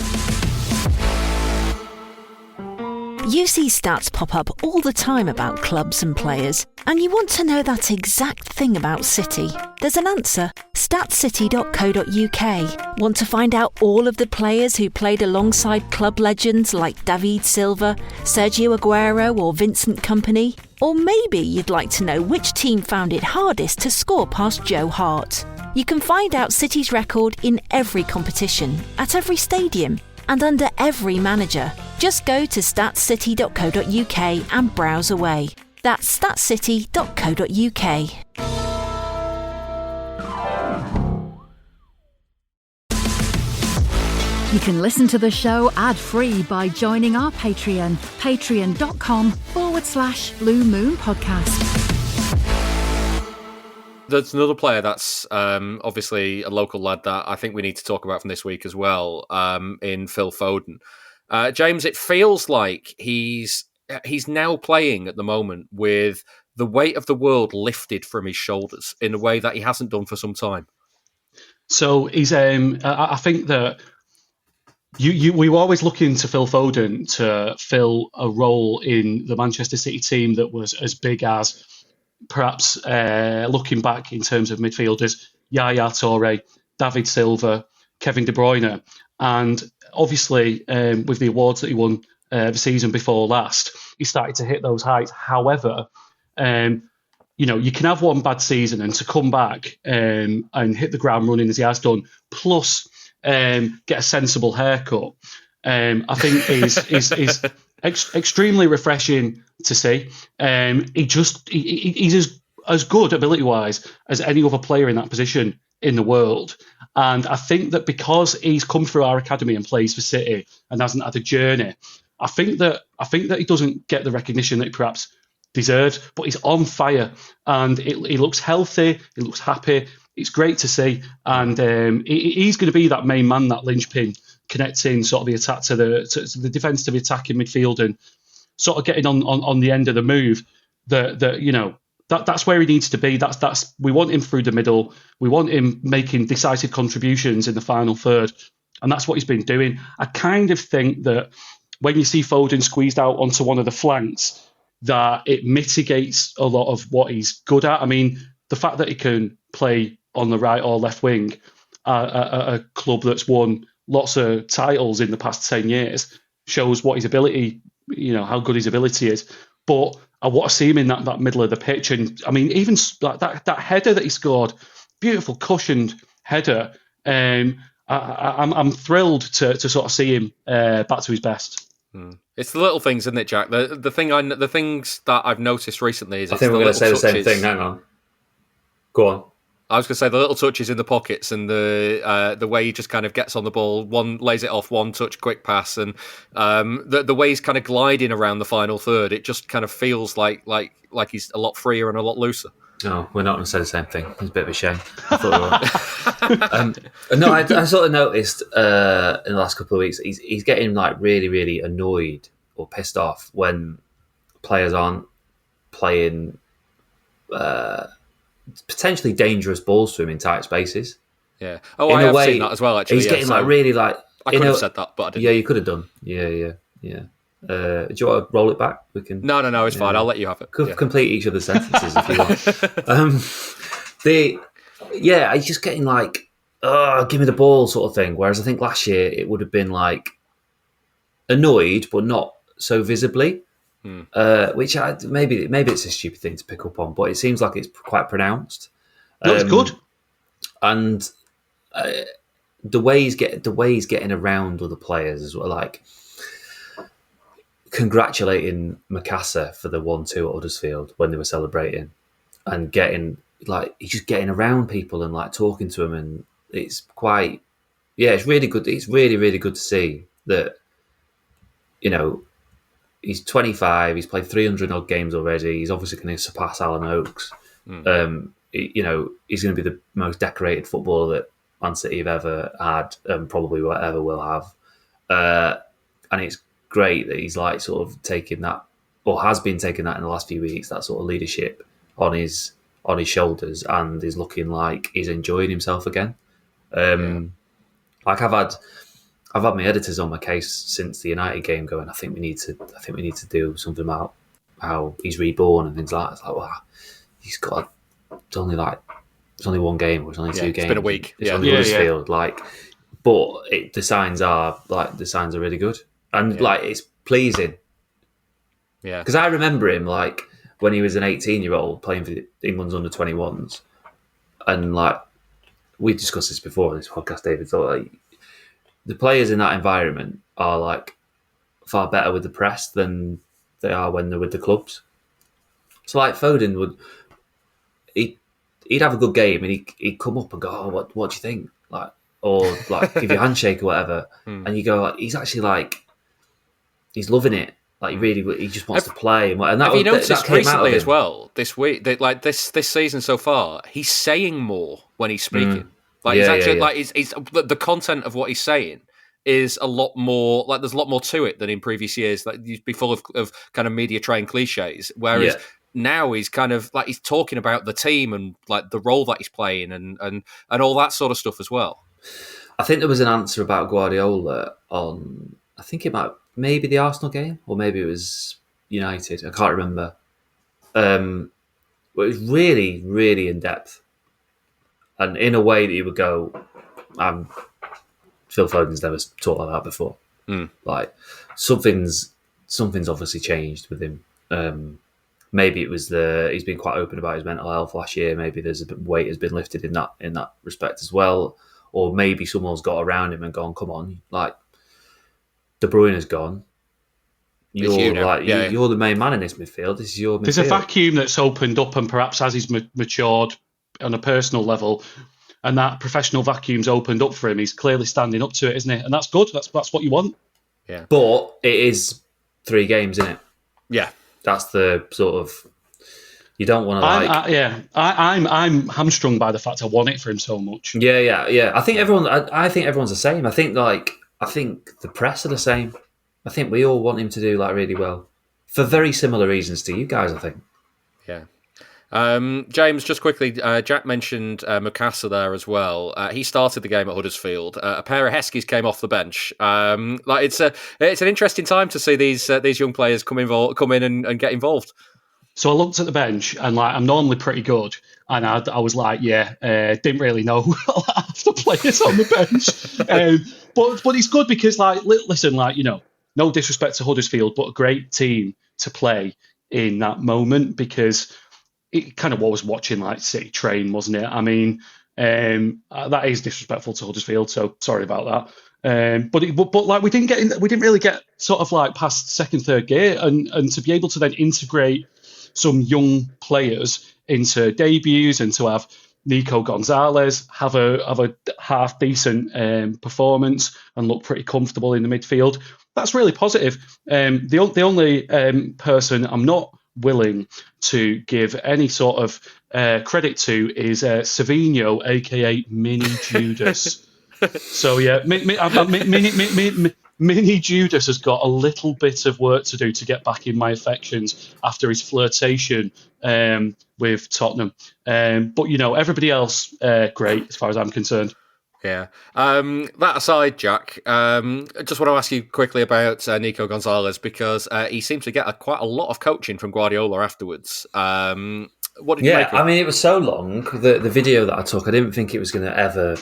You see stats pop up all the time about clubs and players, and you want to know that exact thing about City. There's an answer. Statscity.co.uk. Want to find out all of the players who played alongside club legends like David Silva, Sergio Aguero or Vincent Kompany? Or maybe you'd like to know which team found it hardest to score past Joe Hart. You can find out City's record in every competition, at every stadium, and under every manager. Just go to statscity.co.uk and browse away. That's statscity.co.uk. You can listen to the show ad-free by joining our Patreon, patreon.com/Blue Moon Podcast. There's another player that's obviously a local lad that I think we need to talk about from this week as well, in Phil Foden. James, it feels like he's now playing at the moment with the weight of the world lifted from his shoulders in a way that he hasn't done for some time. So he's, I think that we were always looking to Phil Foden to fill a role in the Manchester City team that was as big as, perhaps looking back in terms of midfielders, Yaya Toure, David Silva, Kevin De Bruyne, and obviously with the awards that he won the season before last, he started to hit those heights. However, you can have one bad season and to come back and hit the ground running as he has done, plus get a sensible haircut, I think is extremely refreshing to see. He's as good ability-wise as any other player in that position in the world. And I think that because he's come through our academy and plays for City and hasn't had a journey, I think that he doesn't get the recognition that he perhaps deserves, but he's on fire and he looks healthy, he looks happy. It's great to see, and he's going to be that main man, that linchpin, connecting sort of the attack to the defence to the attacking midfield, and sort of getting on the end of the move. That's where he needs to be. That's we want him through the middle. We want him making decisive contributions in the final third, and that's what he's been doing. I kind of think that when you see Foden squeezed out onto one of the flanks, that it mitigates a lot of what he's good at. I mean, the fact that he can play on the right or left wing at a club that's won lots of titles in the past 10 years shows what his ability, how good his ability is. But I want to see him in that middle of the pitch. And I mean, even that header that he scored, beautiful cushioned header. I'm thrilled to sort of see him back to his best. It's the little things, isn't it, Jack? The things that I've noticed recently is I think we're going to say the same thing. Hang on. Go on. I was going to say the little touches in the pockets and the way he just kind of gets on the ball, one lays it off, one touch, quick pass, and the way he's kind of gliding around the final third, it just kind of feels like he's a lot freer and a lot looser. No, we're not going to say the same thing. It's a bit of a shame. I thought we were. I sort of noticed in the last couple of weeks he's getting like really, really annoyed or pissed off when players aren't playing potentially dangerous balls to him in tight spaces. Yeah. Oh, I have seen that as well, actually. He's getting like really like... I could have said that, but I didn't. Yeah, you could have done. Yeah. Do you want to roll it back? We can. No, it's fine. I'll let you have it. Complete each other's sentences if you want. He's just getting like, give me the ball sort of thing. Whereas I think last year it would have been like annoyed, but not so visibly. Which maybe it's a stupid thing to pick up on, but it seems like it's quite pronounced. No, it's good. And the way he's getting around other players as well, like congratulating Mikasa for the 1-2 at Huddersfield when they were celebrating, and getting like he's just getting around people and like talking to them, and it's quite it's really good. It's really, really good to see that, he's 25. He's played 300 odd games already. He's obviously going to surpass Alan Oakes. He's going to be the most decorated footballer that Man City have ever had, and probably ever will have. And it's great that he's like sort of taking that, or has been taking that in the last few weeks, that sort of leadership on his shoulders, and is looking like he's enjoying himself again. Like I've had my editors on my case since the United game going, I think we need to do something about how he's reborn and things like that. It's like, wow, it's only one game, or it's only 2 games. It's been a week. It's on Huddersfield, but the signs are really good, and it's pleasing. Yeah, because I remember him like when he was an 18-year-old playing for England's under-21s, and like we discussed this before on this podcast, David. Thought like the players in that environment are like far better with the press than they are when they're with the clubs. So like Foden he'd have a good game and he'd come up and go, oh, what do you think? Like, or like give you a handshake or whatever, and you go like, he's actually like, he's loving it. Like he just wants to play. And have you noticed recently as well this week? Like this season so far, he's saying more when he's speaking. Like he's actually like he's the content of what he's saying is a lot more. Like there's a lot more to it than in previous years. Like you'd be full of kind of media trained cliches, whereas now he's kind of like he's talking about the team and like the role that he's playing and all that sort of stuff as well. I think there was an answer about Guardiola on. I think it might. Maybe the Arsenal game, or maybe it was United. I can't remember. But it was really, really in depth, and in a way that you would go, Phil Foden's never talked like that before. Like something's obviously changed with him. Maybe it was he's been quite open about his mental health last year. Maybe there's a bit weight has been lifted in that respect as well, or maybe someone's got around him and gone, come on, like. De Bruyne has gone. You're the main man in this midfield. This is your midfield. There's a vacuum that's opened up, and perhaps as he's matured on a personal level, and that professional vacuum's opened up for him, he's clearly standing up to it, isn't it? And that's good. That's what you want. Yeah. But it is 3 games, isn't it? Yeah. That's the sort of. You don't want to I'm hamstrung by the fact I want it for him so much. Yeah. I think everyone's the same. I think the press are the same. I think we all want him to do like really well for very similar reasons to you guys, I think. Yeah. James, just quickly, Jack mentioned Mukasa there as well. He started the game at Huddersfield. A pair of Heskies came off the bench. It's an interesting time to see these young players come in and get involved. So I looked at the bench, and like I'm normally pretty good, and I was like, didn't really know half the players on the bench. But it's good because, like, listen, like, no disrespect to Huddersfield, but a great team to play in that moment, because it kind of was watching like City train, wasn't it? I mean, that is disrespectful to Huddersfield, so sorry about that. But like we didn't really get sort of like past second, third gear, and to be able to then integrate some young players into debuts and to have Nico Gonzalez have a half decent performance and look pretty comfortable in the midfield. That's really positive. The only person I'm not willing to give any sort of credit to is Savinho, aka Mini Judas. So yeah, Mini Judas has got a little bit of work to do to get back in my affections after his flirtation with Tottenham. But everybody else, great as far as I'm concerned. Yeah. That aside, Jack, I just want to ask you quickly about Nico Gonzalez, because he seemed to get quite a lot of coaching from Guardiola afterwards. What did you make of it? I mean, it was so long. The video that I took, I didn't think it was going to ever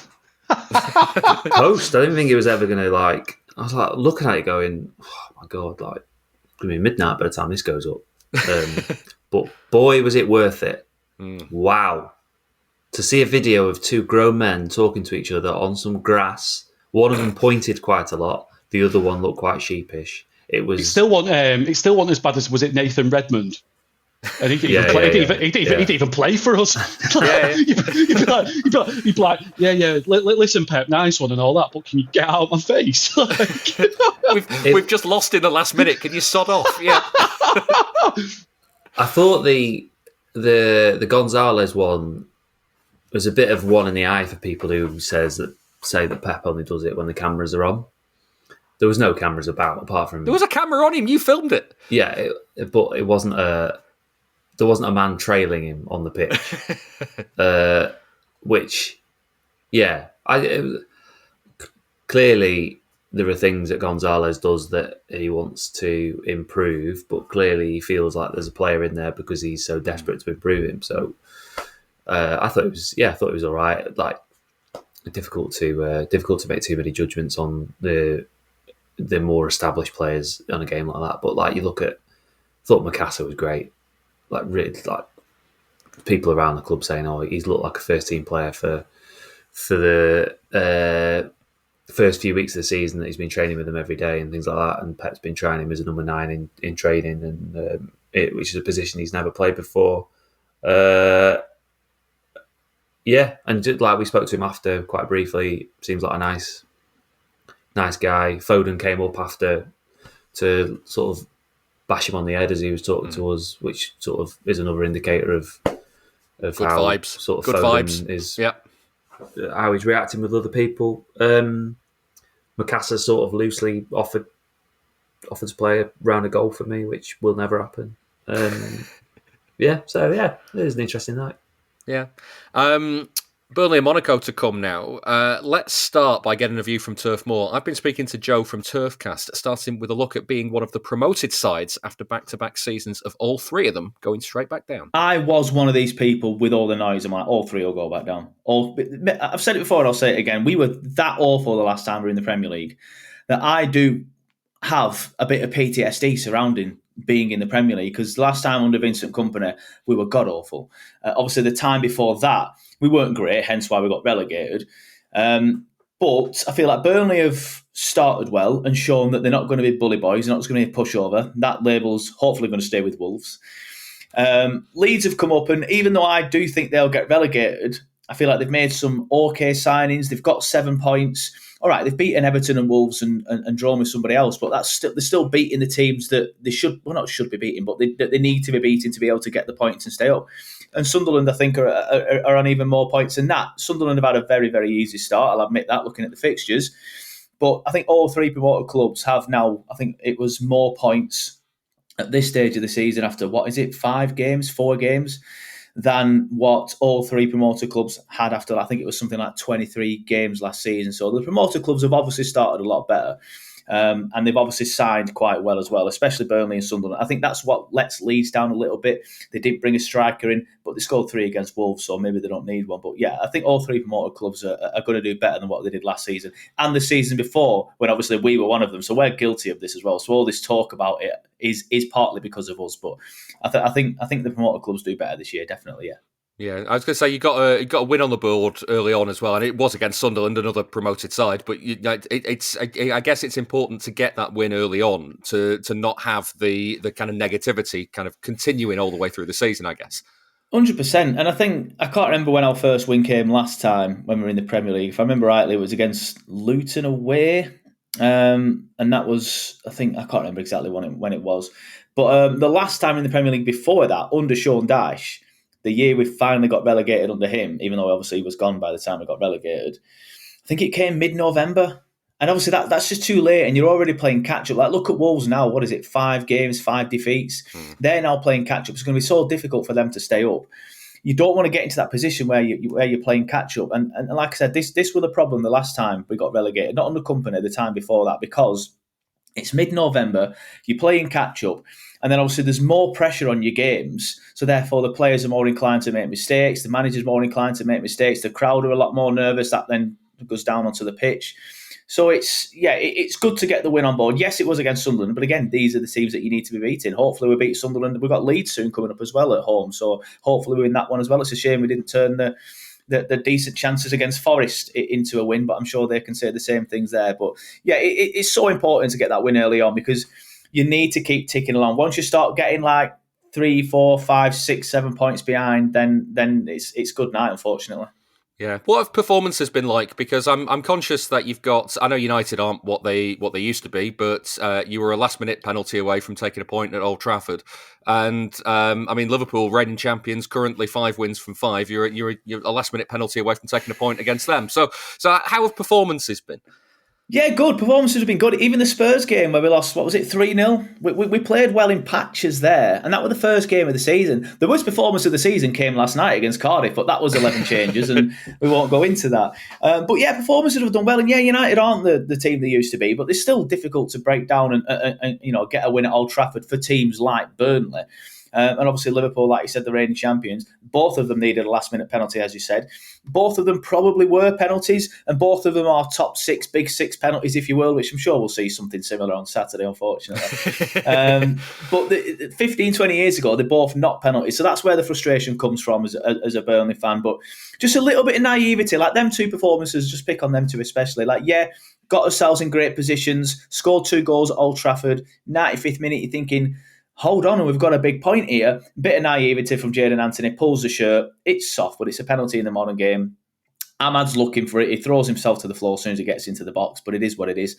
post. I didn't think it was ever going to I was like looking at it going, oh my God, like it's going to be midnight by the time this goes up. But boy, was it worth it. Wow. To see a video of 2 grown men talking to each other on some grass. One of them pointed quite a lot. The other one looked quite sheepish. It was. It still wasn't as bad as, was it Nathan Redmond? And he'd even play for us. He'd be like, listen, Pep, nice one and all that, but can you get out of my face? We've just lost in the last minute. Can you sod off? Yeah. I thought the Gonzalez one was a bit of one in the eye for people who say that Pep only does it when the cameras are on. There was no cameras about apart from there was a camera on him. You filmed it. Yeah, but it wasn't there wasn't a man trailing him on the pitch, clearly there are things that Gonzalez does that he wants to improve, but clearly he feels like there's a player in there because he's so desperate to improve him. So I thought it was all right. Like difficult to make too many judgments on the more established players on a game like that. But like thought Macassar was great. Like really, like people around the club saying, "Oh, he's looked like a first team player for the first few weeks of the season that he's been training with them every day and things like that." And Pep's been trying him as a number 9 in training, and which is a position he's never played before. And like we spoke to him after quite briefly. Seems like a nice guy. Foden came up after to sort of bash him on the head as he was talking to us, which sort of is another indicator of good how vibes. Sort of good Foden vibes. Is how he's reacting with other people. Macassar sort of loosely offered to play a round of golf for me, which will never happen. It is an interesting night. Yeah. Burnley and Monaco to come now. Let's start by getting a view from Turf Moor. I've been speaking to Joe from TurfCast, starting with a look at being one of the promoted sides after back-to-back seasons of all three of them going straight back down. I was one of these people with all the noise. I'm like, all three will go back down. I've said it before and I'll say it again. We were that awful the last time we were in the Premier League that I do have a bit of PTSD surrounding being in the Premier League, because last time under Vincent Kompany, we were god-awful. Obviously, the time before that, we weren't great, hence why we got relegated. But I feel like Burnley have started well and shown that they're not going to be bully boys, they're not just going to be a pushover. That label's hopefully going to stay with Wolves. Leeds have come up, and even though I do think they'll get relegated, I feel like they've made some okay signings. They've got 7 points. All right, they've beaten Everton and Wolves and drawn with somebody else, but they're still beating the teams that they should be beating, but they need to be beating to be able to get the points and stay up. And Sunderland, I think, are on even more points than that. Sunderland have had a very, very easy start, I'll admit that, looking at the fixtures. But I think all three promoted clubs have now, I think it was more points at this stage of the season after, 4 games, than what all three promoter clubs had after, I think it was something like 23 games last season. So the promoter clubs have obviously started a lot better. And they've obviously signed quite well as well, especially Burnley and Sunderland. I think that's what lets Leeds down a little bit. They didn't bring a striker in, but they scored 3 against Wolves, so maybe they don't need one. But yeah, I think all three promoter clubs are going to do better than what they did last season and the season before, when obviously we were one of them. So we're guilty of this as well. So all this talk about it is partly because of us. But I think the promoter clubs do better this year, definitely. Yeah. Yeah, I was going to say you got a win on the board early on as well, and it was against Sunderland, another promoted side. But I guess it's important to get that win early on to not have the kind of negativity kind of continuing all the way through the season, I guess. 100%. And I can't remember when our first win came last time when we were in the Premier League. If I remember rightly, it was against Luton away, and that was, I can't remember exactly when it was. But the last time in the Premier League before that, under Sean Dyche, the year we finally got relegated under him, even though obviously he was gone by the time we got relegated, I think it came mid-November. And obviously that's just too late, and you're already playing catch-up. Like, look at Wolves now. What is it? 5 games, 5 defeats. They're now playing catch-up. It's going to be so difficult for them to stay up. You don't want to get into that position where you're playing catch-up. And like I said, this was the problem the last time we got relegated, not under Kompany, the time before that, because it's mid-November, you're playing catch-up, and then obviously there's more pressure on your games, so therefore the players are more inclined to make mistakes, the manager's more inclined to make mistakes, the crowd are a lot more nervous, that then goes down onto the pitch. So it's good to get the win on board. Yes, it was against Sunderland, but again, these are the teams that you need to be beating. Hopefully we beat Sunderland. We've got Leeds soon coming up as well at home, so hopefully we win that one as well. It's a shame we didn't turn the decent chances against Forest into a win, but I'm sure they can say the same things there. But yeah, it's so important to get that win early on, because you need to keep ticking along. Once you start getting like 3, 4, 5, 6, 7 points behind, then it's good night, unfortunately. Yeah. What have performances been like? Because I'm conscious that you've got. I know United aren't what they used to be, but you were a last minute penalty away from taking a point at Old Trafford, and Liverpool, reigning champions, currently 5 wins from 5. You're a last minute penalty away from taking a point against them. So how have performances been? Yeah, good. Performances have been good. Even the Spurs game where we lost, 3-0? We played well in patches there. And that was the first game of the season. The worst performance of the season came last night against Cardiff, but that was 11 changes and we won't go into that. But yeah, performances have done well. And yeah, United aren't the team they used to be, but it's still difficult to break down and get a win at Old Trafford for teams like Burnley. And obviously Liverpool, like you said, the reigning champions, both of them needed a last-minute penalty, as you said. Both of them probably were penalties, and both of them are top 6, big 6 penalties, if you will, which I'm sure we'll see something similar on Saturday, unfortunately. But 15, 20 years ago, they're both not penalties, so that's where the frustration comes from as a Burnley fan. But just a little bit of naivety, like them 2 performances, just pick on them 2 especially. Like, yeah, got ourselves in great positions, scored 2 goals at Old Trafford, 95th minute, you're thinking, hold on, and we've got a big point here. Bit of naivety from Jadon Anthony, pulls the shirt. It's soft, but it's a penalty in the modern game. Ahmad's looking for it. He throws himself to the floor as soon as he gets into the box, but it is what it is.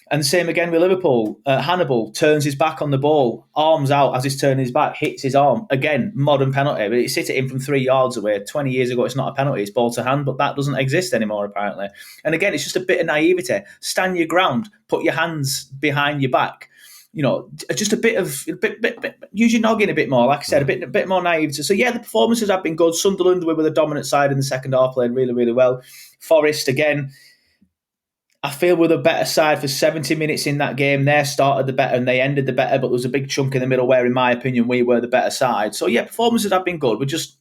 And same again with Liverpool. Hannibal turns his back on the ball, arms out as he's turning his back, hits his arm. Again, modern penalty. But it's hit at him from 3 yards away. 20 years ago, it's not a penalty, it's ball to hand, but that doesn't exist anymore, apparently. And again, it's just a bit of naivety. Stand your ground, put your hands behind your back. Just a bit, use your noggin a bit more. Like I said, a bit more naivety. So yeah, the performances have been good. Sunderland were the dominant side in the second half, played really, really well. Forest, again, I feel we're the better side for 70 minutes in that game. They started the better and they ended the better, but there was a big chunk in the middle where, in my opinion, we were the better side. So yeah, performances have been good. We're just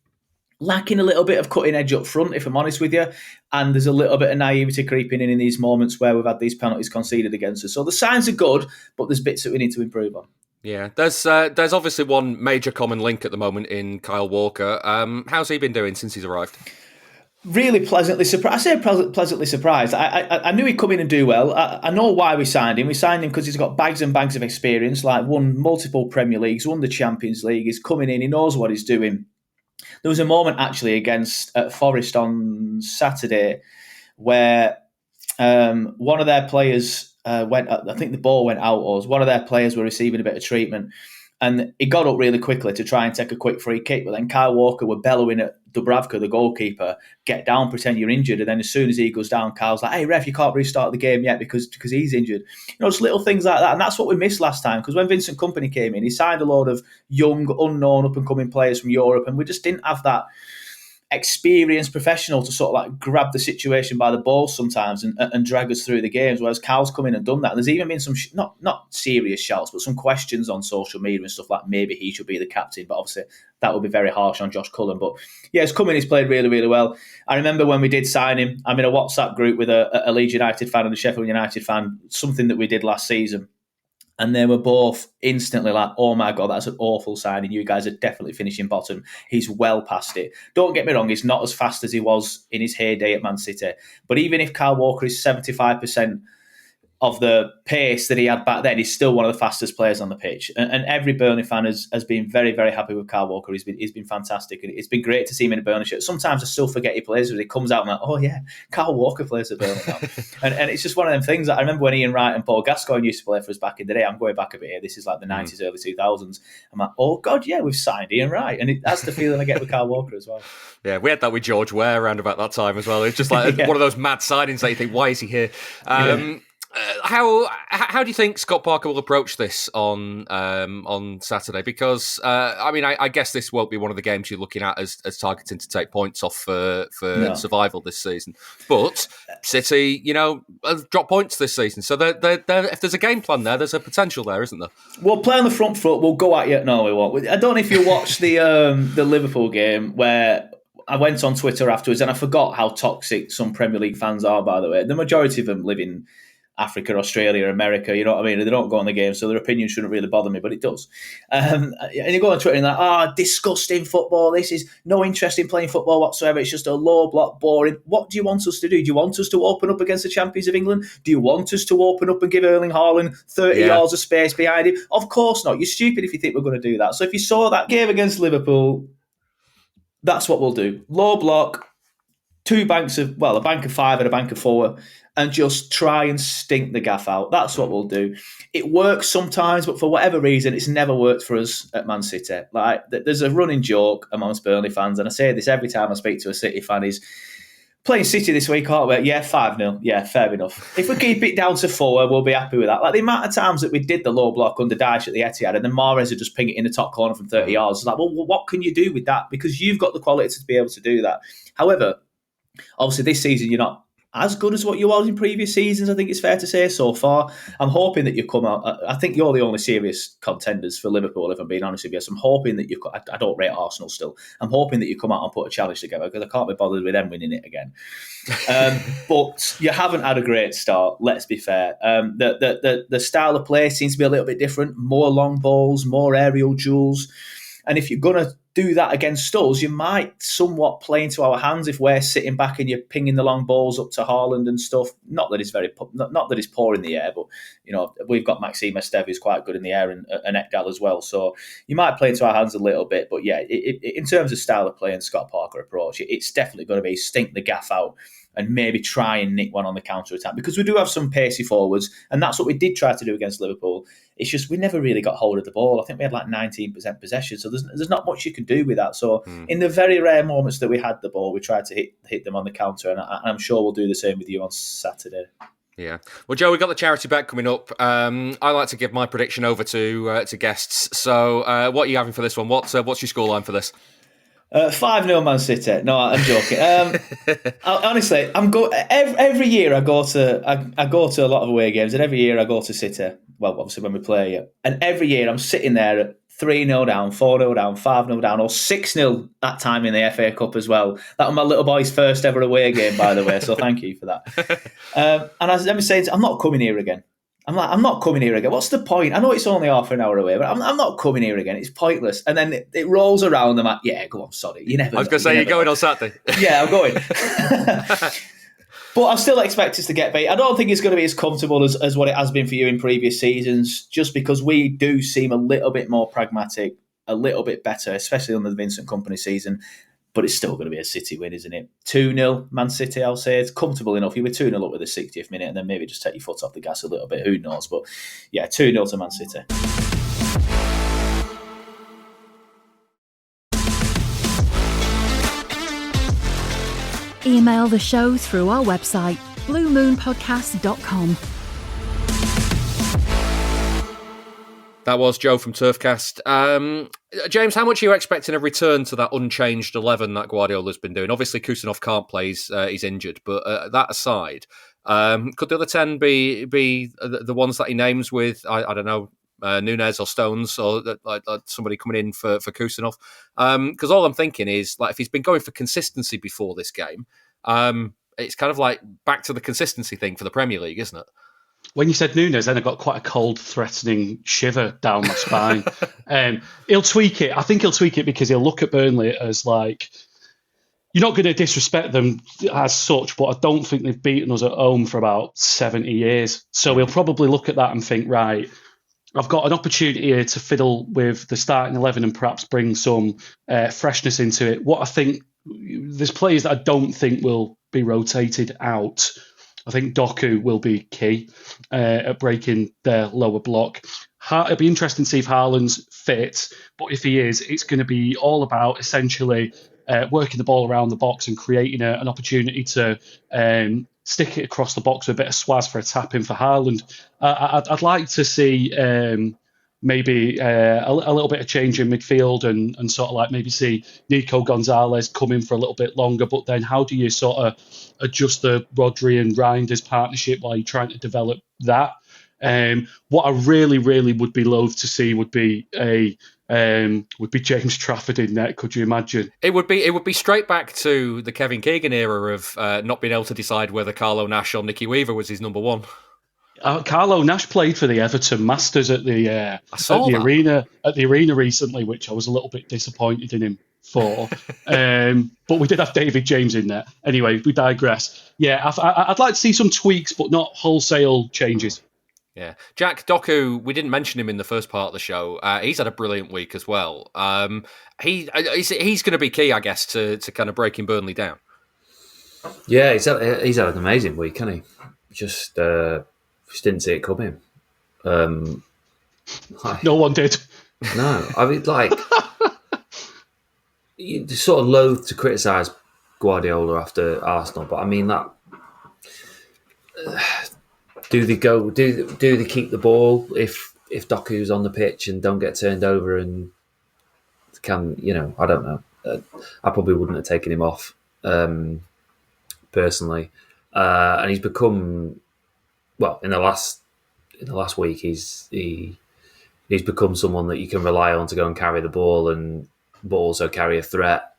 lacking a little bit of cutting edge up front, if I'm honest with you. And there's a little bit of naivety creeping in these moments where we've had these penalties conceded against us. So the signs are good, but there's bits that we need to improve on. Yeah, there's obviously one major common link at the moment in Kyle Walker. How's he been doing since he's arrived? Really pleasantly surprised. I say pleasantly surprised. I knew he'd come in and do well. I know why we signed him. We signed him because he's got bags and bags of experience, like won multiple Premier Leagues, won the Champions League. He's coming in, he knows what he's doing. There was a moment actually against Forest on Saturday where one of their players went. I think the ball went out, or one of their players were receiving a bit of treatment, and he got up really quickly to try and take a quick free kick. But then Kyle Walker were bellowing at Dubravka, the goalkeeper, "Get down, pretend you're injured." And then as soon as he goes down, Kyle's like, "Hey ref, you can't restart the game yet because he's injured." Just little things like that, and that's what we missed last time. Because when Vincent Kompany came in, he signed a load of young, unknown, up and coming players from Europe, and we just didn't have that experienced professional to sort of like grab the situation by the balls sometimes and drag us through the games, whereas Cal's come in and done that. And there's even been some not serious shouts, but some questions on social media and stuff like maybe he should be the captain, but obviously that would be very harsh on Josh Cullen. But yeah, he's come in, he's played really, really well. I remember when we did sign him, I'm in a WhatsApp group with a Leeds United fan and a Sheffield United fan, something that we did last season. And they were both instantly like, "Oh my God, that's an awful signing. You guys are definitely finishing bottom. He's well past it." Don't get me wrong, he's not as fast as he was in his heyday at Man City. But even if Kyle Walker is 75% of the pace that he had back then, he's still one of the fastest players on the pitch. And every Burnley fan has been very, very happy with Kyle Walker. He's been fantastic. And it's been great to see him in a Burnley shirt. Sometimes I still forget he plays, but he comes out and I'm like, "Oh yeah, Kyle Walker plays at Burnley now." and it's just one of them things that I remember when Ian Wright and Paul Gascoigne used to play for us back in the day. I'm going back a bit here. This is like the 90s, early 2000s. I'm like, "Oh God, yeah, we've signed Ian Wright." And that's the feeling I get with Kyle Walker as well. Yeah, we had that with George Ware around about that time as well. It's just like one of those mad signings that you think, why is he here? How do you think Scott Parker will approach this on Saturday? Because I guess this won't be one of the games you're looking at as targeting to take points off for survival this season. But City, drop points this season, so if there's a game plan there's a potential there, isn't there? We'll play on the front foot. We'll go at you. No, we won't. I don't know if you watched the Liverpool game where I went on Twitter afterwards and I forgot how toxic some Premier League fans are. By the way, the majority of them live in Africa, Australia, America, you know what I mean? They don't go on the game, so their opinion shouldn't really bother me, but it does. And you go on Twitter and they're like, disgusting football. This is no interest in playing football whatsoever. It's just a low block, boring. What do you want us to do? Do you want us to open up against the champions of England? Do you want us to open up and give Erling Haaland 30 yards of space behind him? Of course not. You're stupid if you think we're going to do that. So if you saw that game against Liverpool, that's what we'll do. Low block, a bank of 5 and a bank of 4, and just try and stink the gaff out. That's what we'll do. It works sometimes, but for whatever reason, it's never worked for us at Man City. Like, there's a running joke amongst Burnley fans, and I say this every time I speak to a City fan, is playing City this week, aren't we? Yeah, 5-0. Yeah, fair enough. If we keep it down to 4, we'll be happy with that. Like, the amount of times that we did the low block under Dyche at the Etihad, and then Mahrez would just ping it in the top corner from 30 yards. It's like, well, what can you do with that? Because you've got the quality to be able to do that. However, obviously, this season, you're not as good as what you were in previous seasons, I think it's fair to say so far. I'm hoping that you come out. I think you're the only serious contenders for Liverpool, if I'm being honest with you. So I'm hoping that you. I don't rate Arsenal still. I'm hoping that you come out and put a challenge together, because I can't be bothered with them winning it again. But you haven't had a great start, let's be fair. The style of play seems to be a little bit different. More long balls, more aerial duels. And if you're going to do that against us, you might somewhat play into our hands if we're sitting back and you're pinging the long balls up to Haaland and stuff. Not that he's poor in the air, but you know, we've got Maxime Esteve, who's quite good in the air, and Ekdal as well. So you might play into our hands a little bit. But yeah, in terms of style of play and Scott Parker approach, it's definitely going to be stink the gaff out and maybe try and nick one on the counter-attack, because we do have some pacey forwards, and that's what we did try to do against Liverpool. It's just we never really got hold of the ball. I think we had like 19% possession, so there's not much you can do with that. So in the very rare moments that we had the ball, we tried to hit them on the counter, and I'm sure we'll do the same with you on Saturday. Yeah. Well, Joe, we've got the charity bet coming up. I like to give my prediction over to guests. So what are you having for this one? What's your scoreline for this? 5-0 Man City. No, I'm joking. Honestly, every year I go to a lot of away games, and every year I go to City. Well, obviously when we play it, and every year I'm sitting there at 3-0 down, 4-0 down, 5-0 down, or 6-0 that time in the FA Cup as well. That was my little boy's first ever away game, by the way. So thank you for that. And as I'm saying, I'm not coming here again. I'm not coming here again. What's the point? I know it's only half an hour away, but I'm not coming here again. It's pointless. And then it rolls around. I'm like, yeah, go on, sorry. You never. I was going to say, you're going on Saturday. Yeah, I'm going. But I still expect us to get beat. I don't think it's going to be as comfortable as what it has been for you in previous seasons, just because we do seem a little bit more pragmatic, a little bit better, especially under the Vincent Kompany season. But it's still going to be a City win, isn't it? 2-0 Man City, I'll say. It's comfortable enough. You were 2-0 up with the 60th minute, and then maybe just take your foot off the gas a little bit. Who knows? But yeah, 2-0 to Man City. Email the show through our website, bluemoonpodcast.com. That was Joe from TurfCast. James, how much are you expecting a return to that unchanged 11 that Guardiola's been doing? Obviously, Kusanov can't play; he's injured. But that aside, could the other 10 be the ones that he names with, I don't know, Nunez or Stones or like somebody coming in for Kusanov? Because all I'm thinking is, like, if he's been going for consistency before this game, it's kind of like back to the consistency thing for the Premier League, isn't it? When you said Nunez, then I got quite a cold, threatening shiver down my spine. He'll tweak it. I think he'll tweak it because he'll look at Burnley as like, you're not going to disrespect them as such, but I don't think they've beaten us at home for about 70 years. So he'll probably look at that and think, right, I've got an opportunity here to fiddle with the starting 11 and perhaps bring some freshness into it. What I think, there's players that I don't think will be rotated out. I think Doku will be key at breaking their lower block. It'll be interesting to see if Haaland's fit, but if he is, it's going to be all about essentially working the ball around the box and creating an opportunity to stick it across the box with a bit of swaz for a tap in for Haaland. I'd like to see maybe a little bit of change in midfield and sort of like maybe see Nico Gonzalez come in for a little bit longer, but then how do you sort of adjust the Rodri and Reinders partnership while you're trying to develop that? What I really, really would be loath to see would be James Trafford in net. Could you imagine? It would be straight back to the Kevin Keegan era of not being able to decide whether Carlo Nash or Nicky Weaver was his number one. Carlo Nash played for the Everton Masters at the arena recently, which I was a little bit disappointed in him for. But we did have David James in there. Anyway, we digress. Yeah, I'd like to see some tweaks, but not wholesale changes. Yeah, Jack Doku. We didn't mention him in the first part of the show. He's had a brilliant week as well. He's going to be key, I guess, to kind of breaking Burnley down. Yeah, he's had an amazing week, hasn't he? Just didn't see it coming. No one did. No, I mean, like, you're sort of loath to criticise Guardiola after Arsenal, but I mean that. Do they keep the ball if Doku's on the pitch and don't get turned over and can, I don't know. I probably wouldn't have taken him off personally, and he's become, well, in the last week he's become someone that you can rely on to go and carry the ball but also carry a threat.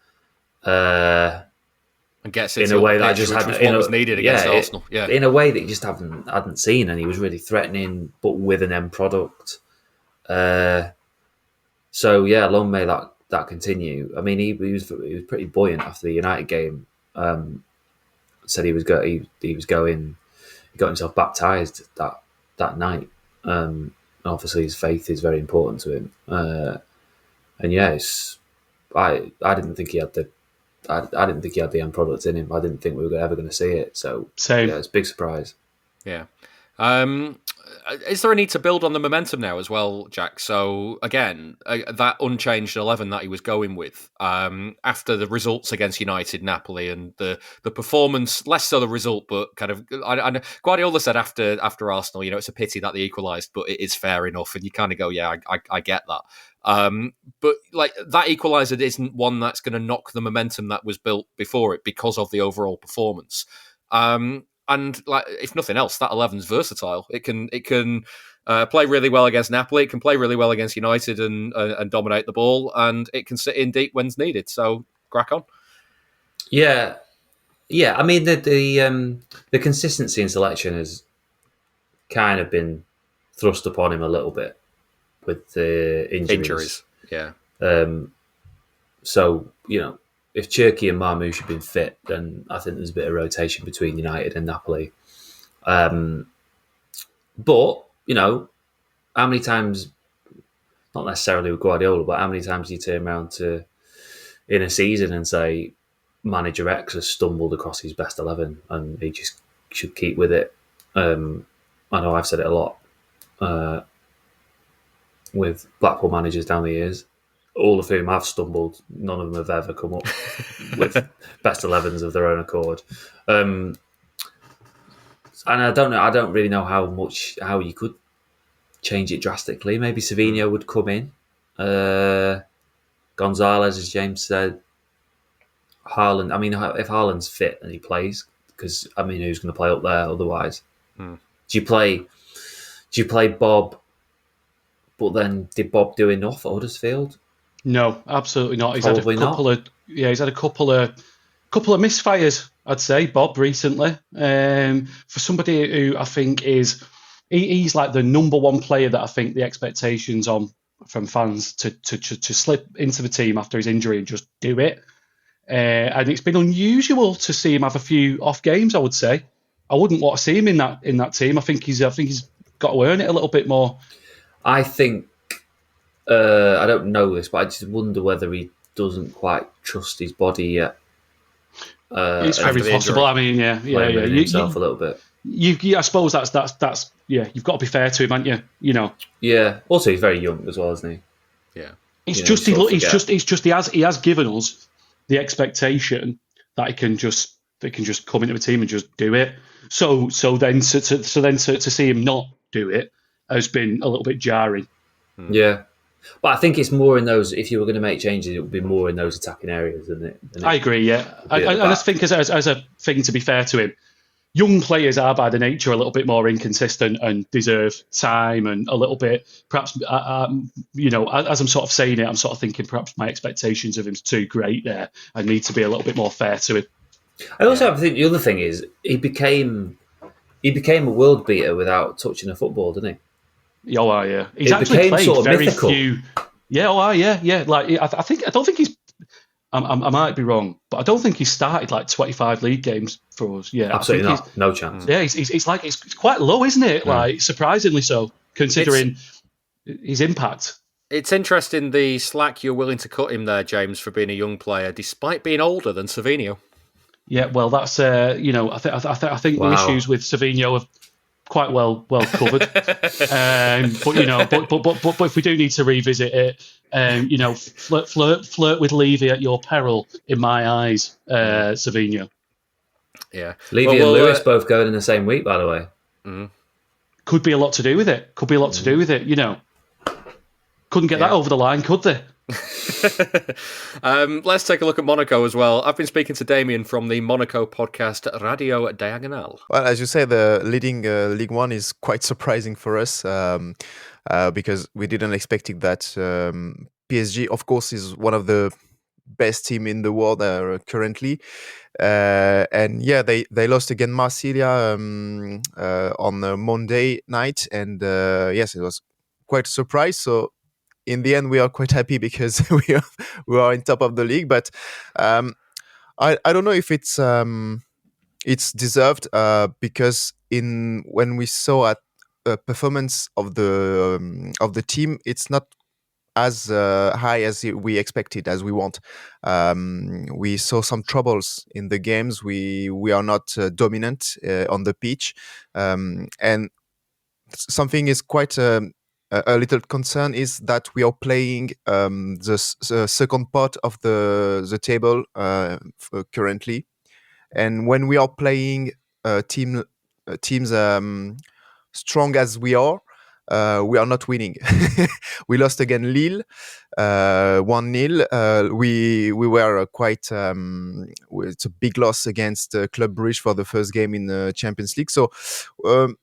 And gets in a way that just was needed against Arsenal. Yeah, in a way that you just hadn't seen, and he was really threatening, but with an end product. So yeah, long may that continue. I mean, he was pretty buoyant after the United game. Said he got himself baptised that night. Obviously, his faith is very important to him. And yes, I didn't think he had the. I didn't think he had the end product in him. I didn't think we were ever going to see it. So, same. Yeah, it's a big surprise. Yeah. Is there a need to build on the momentum now as well, Jack? So, again, that unchanged 11 that he was going with after the results against United, Napoli, and the performance, less so the result, but kind of... I Guardiola said after Arsenal, it's a pity that they equalised, but it is fair enough. And you kind of go, yeah, I get that. But like that equaliser isn't one that's going to knock the momentum that was built before it because of the overall performance. And like, if nothing else, that 11's versatile. It can play really well against Napoli. It can play really well against United and dominate the ball, and it can sit in deep when's needed. So crack on. Yeah. I mean the consistency in selection has kind of been thrust upon him a little bit with the injuries. Yeah. So if Cherki and Marmoush have been fit, then I think there's a bit of rotation between United and Napoli. But, how many times, not necessarily with Guardiola, but how many times do you turn around in a season and say, Manager X has stumbled across his best 11 and he just should keep with it? I know I've said it a lot with Blackpool managers down the years, all of whom have stumbled. None of them have ever come up with best 11s of their own accord. And I don't know. I don't really know how you could change it drastically. Maybe Savinho would come in. Gonzalez, as James said. Haaland. I mean, if Haaland's fit and he plays, because who's going to play up there otherwise? Do you play Bob? But then did Bob do enough at Huddersfield? No, absolutely not. He's Probably had a couple of misfires, I'd say, Bob, recently. For somebody who I think he's like the number one player that I think the expectations on from fans to slip into the team after his injury and just do it. And it's been unusual to see him have a few off games, I would say. I wouldn't want to see him in that team. I think he's got to earn it a little bit more. I think I don't know this, but I just wonder whether he doesn't quite trust his body yet. It's very possible. I mean, yeah. Himself a little bit. I suppose that's you've got to be fair to him, haven't you? Yeah. Also, he's very young as well, isn't he? Yeah. He has given us the expectation that he can just come into the team and just do it. So then to see him not do it has been a little bit jarring. Yeah. But I think it's more in those, if you were going to make changes, it would be more in those attacking areas, isn't it? I agree, yeah. I just think as a thing, to be fair to him, young players are by the nature a little bit more inconsistent and deserve time and a little bit, perhaps, as I'm sort of saying it, I'm sort of thinking perhaps my expectations of him's too great there. I need to be a little bit more fair to him. I also think the other thing is he became he became a world beater without touching a football, didn't he? Oh, yeah. He's It actually became played sort of very mythical. few. Yeah, yeah. Like I don't think he's. I might be wrong, but I don't think he started like 25 league games for us. Yeah, Absolutely I think not. No chance. Yeah, it's quite low, isn't it? Like surprisingly so, considering his impact. It's interesting the slack you're willing to cut him there, James, for being a young player, despite being older than Savinho. Yeah, well, that's I think the issues with Savinho have quite well covered. But if we do need to revisit it, flirt with Levy at your peril, in my eyes, Savinho. Yeah, Levy and Lewis both going in the same week, by the way. Could be a lot to do with it. Couldn't get that over the line, could they? Let's take a look at Monaco as well. I've been speaking to Damien from the Monaco podcast Radio Diagonale. Well, as you say, the leading Ligue 1 is quite surprising for us because we didn't expect it that PSG, of course, is one of the best team in the world currently. And yeah, they lost against Marsilia on Monday night. And yes, it was quite a surprise. So in the end, we are quite happy because we are in top of the league. But I don't know if it's deserved because when we saw at performance of the team, it's not as high as we expected, as we want. We saw some troubles in the games. We are not dominant on the pitch, and something is quite a little concern is that we are playing the second part of the table currently, and when we are playing teams strong as we are not winning. We lost again Lille 1-0. We were quite it's a big loss against Club Brugge for the first game in the Champions League. So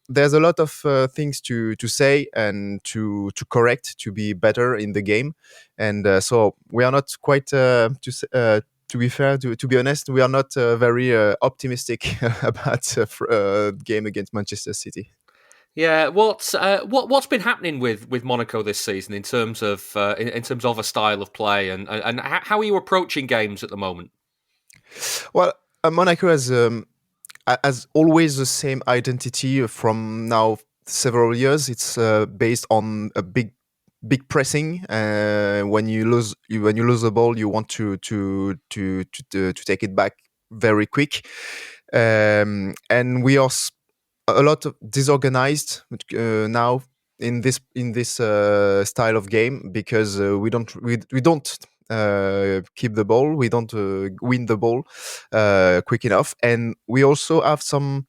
there's a lot of things to say and to correct, to be better in the game. And so we are not quite to be fair, to be honest, we are not very optimistic about game against Manchester City. Yeah, what's been happening with Monaco this season in terms of a style of play and how are you approaching games at the moment? Well, Monaco has always the same identity from now several years. It's based on a big pressing. When you lose the ball, you want to take it back very quick, and we are a lot of disorganized now in this style of game because we don't keep the ball, we don't win the ball quick enough, and we also have some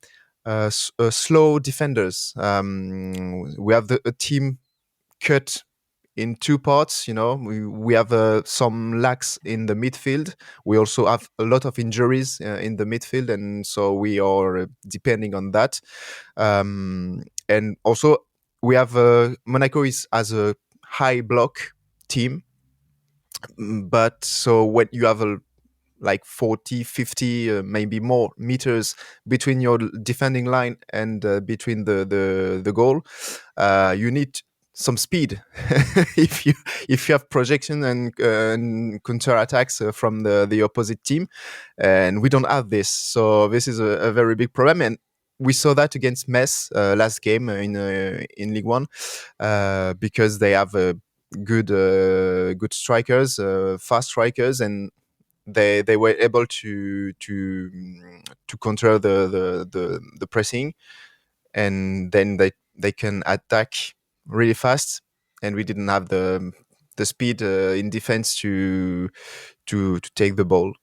slow defenders. We have a team cut in two parts. We have some lacks in the midfield. We also have a lot of injuries in the midfield, and so we are depending on that. And also we have Monaco as a high block team, but so when you have like 40, 50, maybe more meters between your defending line and between the goal, you need some speed if you have projection and counter attacks from the opposite team, and we don't have this. So this is a very big problem, and we saw that against Metz last game in Ligue 1 because they have good strikers, fast strikers, and they were able to counter the pressing, and then they can attack really fast, and we didn't have the speed in defense to take the ball.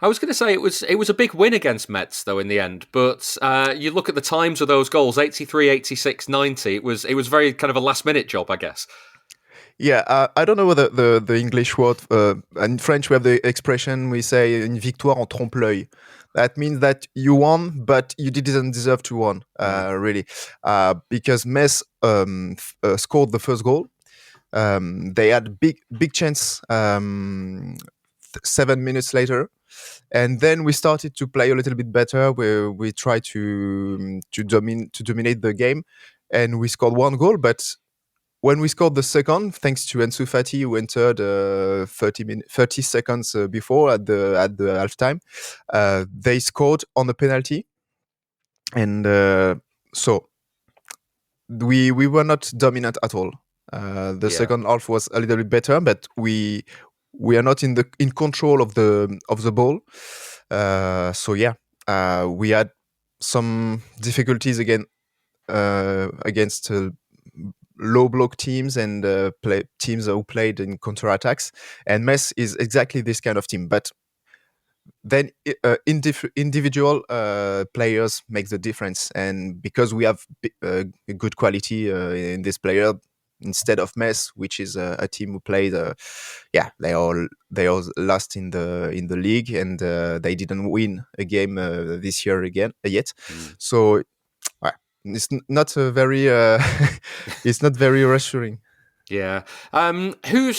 I was going to say it was a big win against Metz though in the end, but you look at the times of those goals, 83, 86, 90. It was very kind of a last minute job, I guess. Yeah, I don't know what the English word. In French, we have the expression, we say une victoire en trompe-l'œil. That means that you won, but you didn't deserve to win, really. Because Metz scored the first goal. They had big chance 7 minutes later. and then we started to play a little bit better. We tried to dominate the game, and we scored one goal. But when we scored the second, thanks to Ansu Fati, who entered 30 seconds before at the halftime, they scored on a penalty, and so we were not dominant at all. The second half was a little bit better, but we are not in control of the ball. We had some difficulties against low block teams and teams who played in counterattacks. And Metz is exactly this kind of team, but then individual players make the difference, and because we have good quality in this player, instead of Metz, which is a team who played, they all lost in the league, and they didn't win a game this year yet. So it's not very it's not very reassuring. Yeah. Who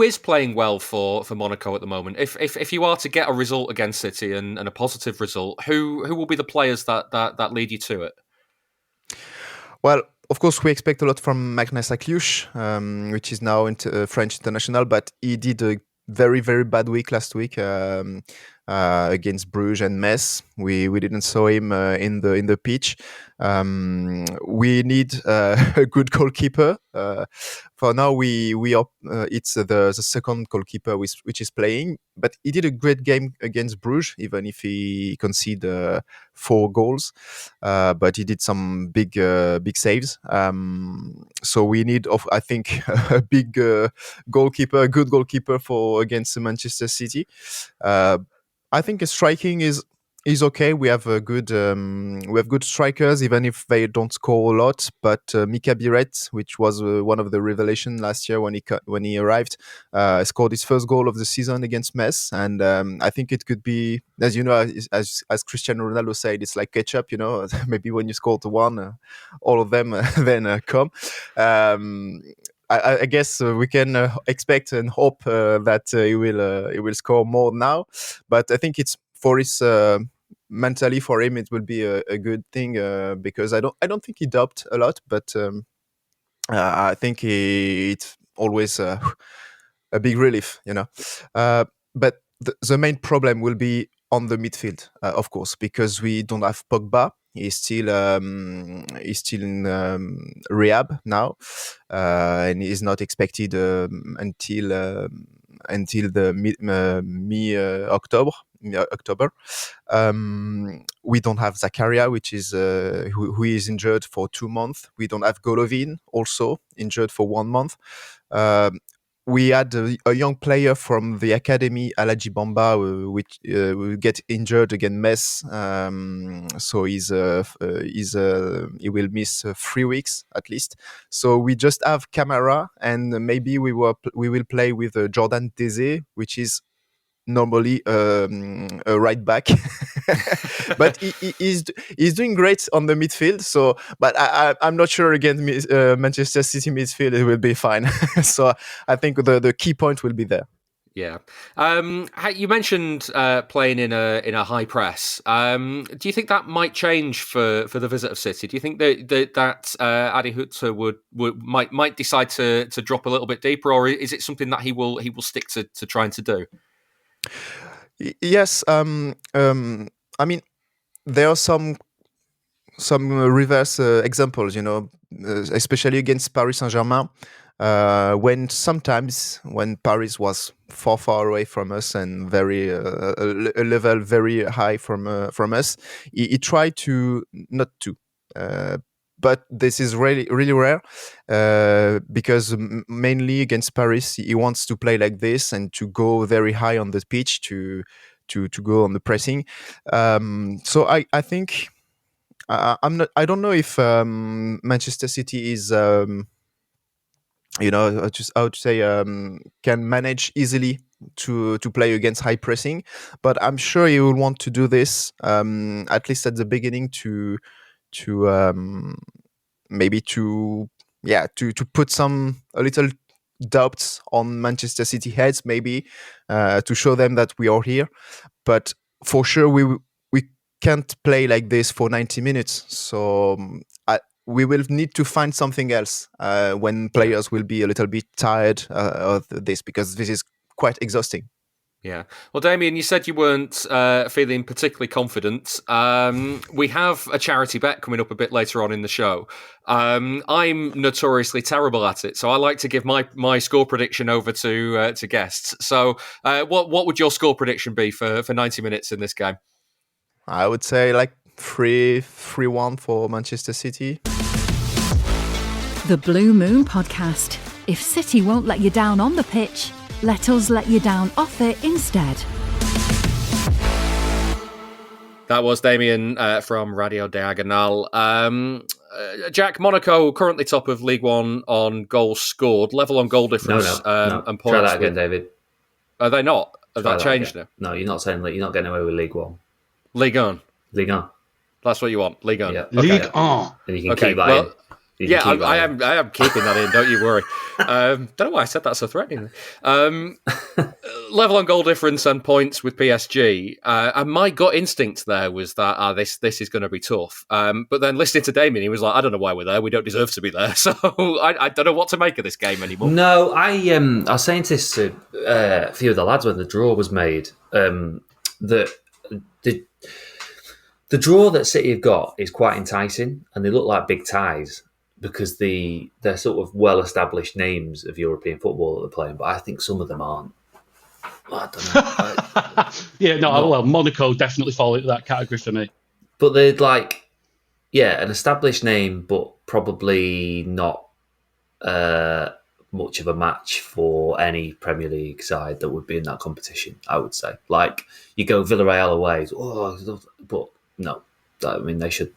is playing well for Monaco at the moment? If you are to get a result against City and a positive result, who will be the players that lead you to it? Well, of course, we expect a lot from Magnus Akliush, which is now French international, but he did a very, very bad week last week against Bruges and Metz. We didn't saw him in the pitch. We need a good goalkeeper. For now, it's the second goalkeeper which is playing, but he did a great game against Bruges, even if he conceded 4 goals. But he did some big saves. So we need, I think, a big goalkeeper, a good goalkeeper for against Manchester City. I think striking is okay. We have good strikers, even if they don't score a lot. But Mika Biret, which was one of the revelation last year when he arrived, scored his first goal of the season against Metz, and I think it could be, as you know, as Cristiano Ronaldo said, it's like ketchup. You know, maybe when you score to one, all of them then come. I guess we can expect and hope that he will score more now, but I think it's for his mentally for him it will be a good thing because I don't think he doubt a lot, but I think it's always a big relief, you know. But the main problem will be on the midfield, of course, because we don't have Pogba. He's still in rehab now, and is not expected until the October. We don't have Zakaria, which is who is injured for 2 months. We don't have Golovin, also injured for 1 month. We had a young player from the academy, Alaji Bamba, which will get injured against Metz. So he will miss 3 weeks at least. So we just have Camara, and maybe we will play with Jordan Deze, which is normally a right back, but he's doing great on the midfield. So, but I'm not sure against Manchester City midfield it will be fine. So I think the key point will be there. Yeah, you mentioned playing in a high press. Do you think that might change for the visit of City? Do you think that Adi Hütter might decide to drop a little bit deeper, or is it something that he will stick to trying to do? Yes, I mean, there are some reverse examples, you know, especially against Paris Saint-Germain, when Paris was far away from us and very a level very high from us, he tried to not to. But this is really, really rare because mainly against Paris, he wants to play like this and to go very high on the pitch to go on the pressing. So I think I don't know if Manchester City is just how to say can manage easily to play against high pressing, but I'm sure he will want to do this at least at the beginning to maybe to put a little doubts on Manchester City heads, maybe to show them that we are here. but for sure we can't play like this for 90 minutes. So we will need to find something else when players will be a little bit tired of this, because this is quite exhausting. Yeah. Well, Damien, you said you weren't feeling particularly confident. We have a charity bet coming up a bit later on in the show. I'm notoriously terrible at it, so I like to give my score prediction over to guests. So what would your score prediction be for 90 minutes in this game? I would say like 3-1 for Manchester City. The Blue Moon Podcast. If City won't let you down on the pitch, let us let you down off it instead. That was Damien from Radio Diagonale. Jack, Monaco currently top of Ligue 1 on goals scored, level on goal difference No. and points. Try that again, David. Are they not? Have Try that changed again. now? No, you're not saying that. You're not getting away with League 1. Ligue 1. League 1. That's what you want. Ligue 1. Yeah. Okay. Ligue 1. And you can keep that in. Yeah, I am keeping that in. Don't you worry. Don't know why I said that so threateningly. Level on goal difference and points with PSG. And my gut instinct there was that this is going to be tough. But then listening to Damien, he was like, I don't know why we're there. We don't deserve to be there. So I don't know what to make of this game anymore. No, I was saying this to a few of the lads when the draw was made. That the draw that City have got is quite enticing, and they look like big ties, because they're sort of well-established names of European football that they're playing, but I think some of them aren't. I don't know. Well, Monaco definitely fall into that category for me. But they're like, an established name, but probably not much of a match for any Premier League side that would be in that competition, I would say. Like, you go Villarreal away, but no. I mean, they should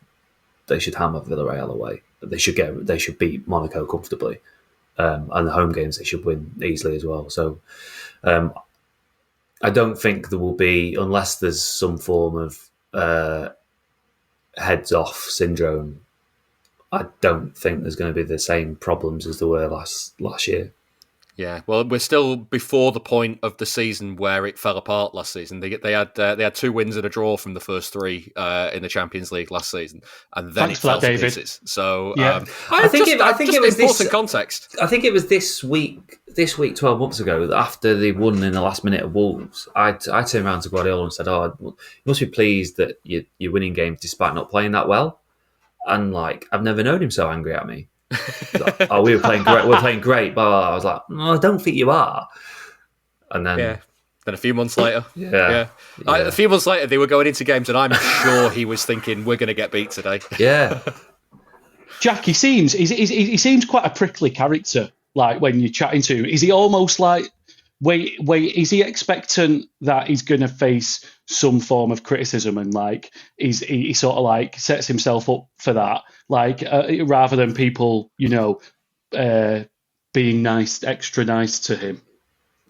hammer Villarreal away. They should beat Monaco comfortably, and the home games they should win easily as well. So I don't think there will be, unless there's some form of heads off syndrome, I don't think there's going to be the same problems as there were last year. Yeah, well, we're still before the point of the season where it fell apart last season. They had 2 wins and a draw from the first 3 in the Champions League last season, and then Thanks it for fell that, to David. pieces. So Yeah. I think it was important this context. I think it was this week 12 months ago, that after they won in the last minute of Wolves, I turned around to Guardiola and said, you must be pleased that you're winning games despite not playing that well. And like, I've never known him so angry at me. Like, we were playing great. We're playing great. But I was like, no, I don't think you are. And then, then a few months later, Yeah. A few months later, they were going into games, and I'm sure he was thinking, "We're going to get beat today." Yeah. Jack, he seems quite a prickly character. Like when you're chatting to him, is he almost like, wait, is he expectant that he's going to face some form of criticism, and like he sort of like sets himself up for that, like rather than people, being nice, extra nice to him?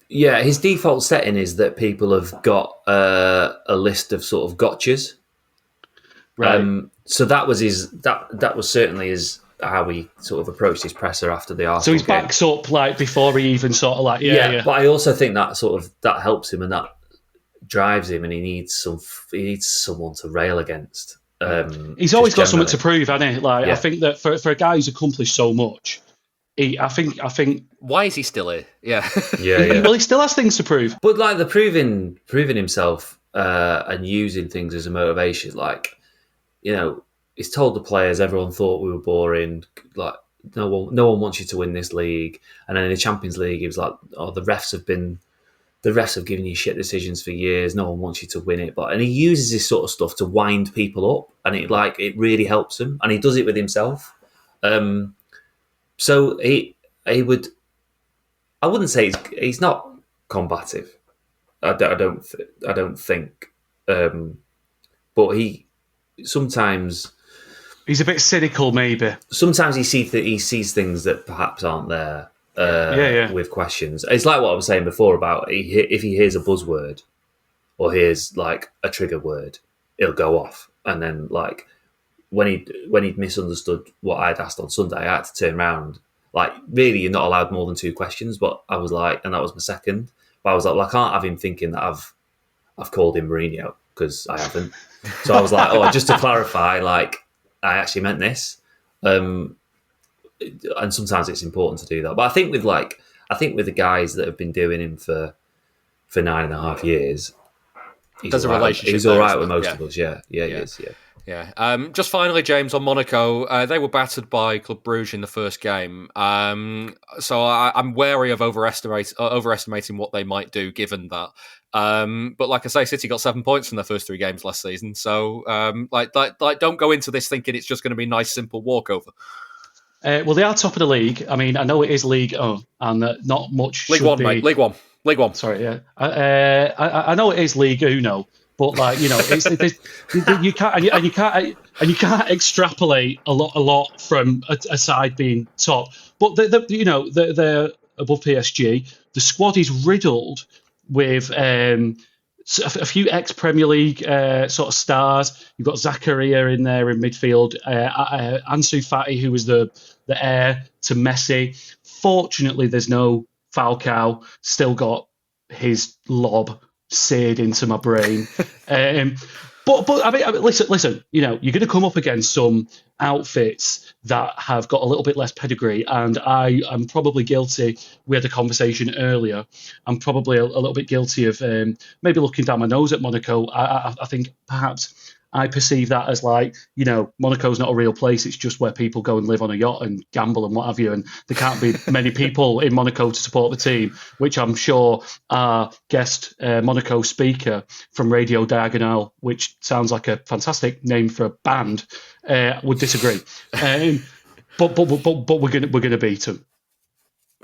Yeah, his default setting is that people have got a list of sort of gotchas. Right. So that was that was certainly how he sort of approached his presser after the Arsenal So he's game. backs up like before he even sort of like But I also think that helps him and that drives him, and he needs someone to rail against. He's always got something to prove, hasn't he? Like, Yeah. I think that for a guy who's accomplished so much, I think. Why is he still here? Yeah. Yeah. Well, he still has things to prove. But like the proving himself and using things as a motivation, like, he's told the players everyone thought we were boring. Like no one wants you to win this league. And then in the Champions League, he was like, "Oh, the refs have given you shit decisions for years. No one wants you to win it." But and he uses this sort of stuff to wind people up, and it really helps him. And he does it with himself. So he would. I wouldn't say he's not combative. I don't think. But he sometimes. He's a bit cynical, maybe. Sometimes he sees things that perhaps aren't there with questions. It's like what I was saying before about if he hears a buzzword or hears like a trigger word, it'll go off. And then like when he'd misunderstood what I'd asked on Sunday, I had to turn around. Like, really, you're not allowed more than 2 questions. But I was like, and that was my second. But I was like, well, I can't have him thinking that I've called him Mourinho because I haven't. So I was like, oh, just to clarify, like, I actually meant this. And sometimes it's important to do that. But I think with the guys that have been doing him for 9.5 years, there's a relationship. He's all right with most of us. Yeah, he is. Yeah. Just finally, James, on Monaco, they were battered by Club Brugge in the first game. So I'm wary of overestimating what they might do given that. But like I say, City got 7 points from their first 3 games last season. So don't go into this thinking it's just going to be a nice, simple walkover. Well, they are top of the league. I mean, I know it is League and not much. League One, mate. League One. Sorry, yeah. I know it is League Uno, but you can't extrapolate a lot from a side being top. But they're above PSG. The squad is riddled with a few ex-Premier League sort of stars. You've got Zakaria in there in midfield. Ansu Fati, who was the heir to Messi. Fortunately, there's no Falcao. Still got his lob seared into my brain. But I mean, listen. You're going to come up against some outfits that have got a little bit less pedigree, and I am probably guilty. We had a conversation earlier. I'm probably a little bit guilty of maybe looking down my nose at Monaco. I think perhaps I perceive that as Monaco's not a real place. It's just where people go and live on a yacht and gamble and what have you. And there can't be many people in Monaco to support the team, which I'm sure our guest Monaco speaker from Radio Diagonale, which sounds like a fantastic name for a band, would disagree. But we're gonna beat them.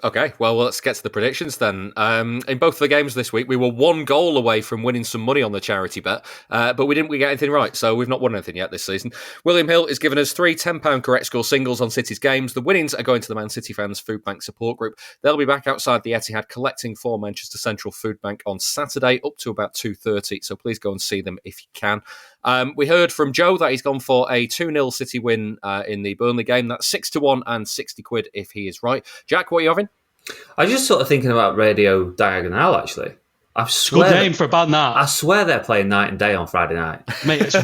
Okay, well, let's get to the predictions then. In both of the games this week, we were 1 goal away from winning some money on the charity bet, but we didn't get anything right, so we've not won anything yet this season. William Hill has given us 3 £10 correct score singles on City's games. The winnings are going to the Man City fans Food Bank support group. They'll be back outside the Etihad collecting for Manchester Central Food Bank on Saturday up to about 2:30, so please go and see them if you can. We heard from Joe that he's gone for a 2-0 City win in the Burnley game. That's 6-1 and 60 quid if he is right. Jack, what are you having? I was just sort of thinking about Radio Diagonale, actually. I swear, good name for a band, that. I swear they're playing night and day on Friday night. Mate, it's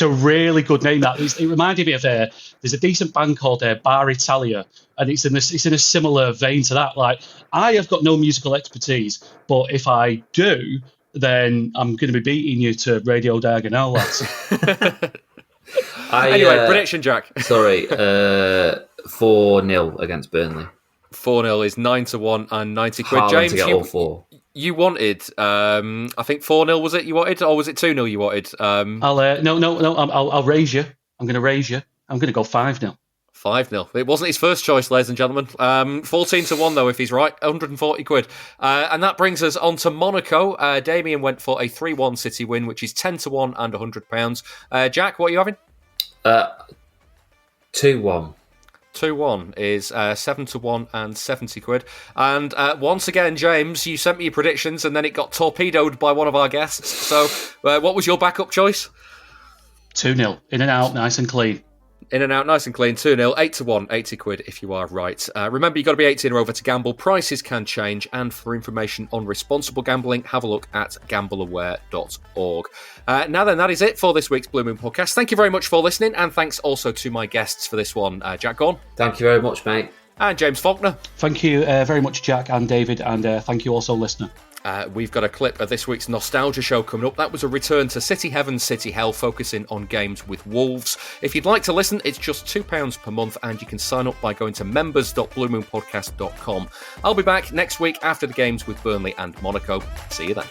a really good name, that. It reminded me of, there's a decent band called Bar Italia, and it's in a similar vein to that. Like, I have got no musical expertise, but if I do, then I'm going to be beating you to Radio Diagonale, lads. Anyway, prediction, Jack. Sorry, 4-0 against Burnley. 4-0 is 9-1 and 90 quid. James, to get all 4. You wanted, I think 4-0 was it you wanted, or was it 2-0 you wanted? I'll raise you. I'm going to raise you. I'm going to go 5-0. 5-0. It wasn't his first choice, ladies and gentlemen. 14-1 though, if he's right, 140 quid. And that brings us on to Monaco. Damien went for a 3-1 City win, which is 10-1 and £100. Jack, what are you having? 2-1. 2-1 is 7-1 and 70 quid. And once again, James, you sent me your predictions and then it got torpedoed by one of our guests. So what was your backup choice? 2-0. In and out, nice and clean. In and out, nice and clean. 2-0, 8-1, 80 quid if you are right. Remember, you've got to be 18 or over to gamble. Prices can change. And for information on responsible gambling, have a look at gambleaware.org. Now then, that is it for this week's Blue Moon podcast. Thank you very much for listening. And thanks also to my guests for this one, Jack Gaughan. Thank you very much, mate. And James Faulkner. Thank you very much, Jack and David. And thank you also, listener. We've got a clip of this week's Nostalgia Show coming up. That was a return to City Heaven, City Hell, focusing on games with Wolves. If you'd like to listen, it's just £2 per month, and you can sign up by going to members.bluemoonpodcast.com. I'll be back next week after the games with Burnley and Monaco. See you then.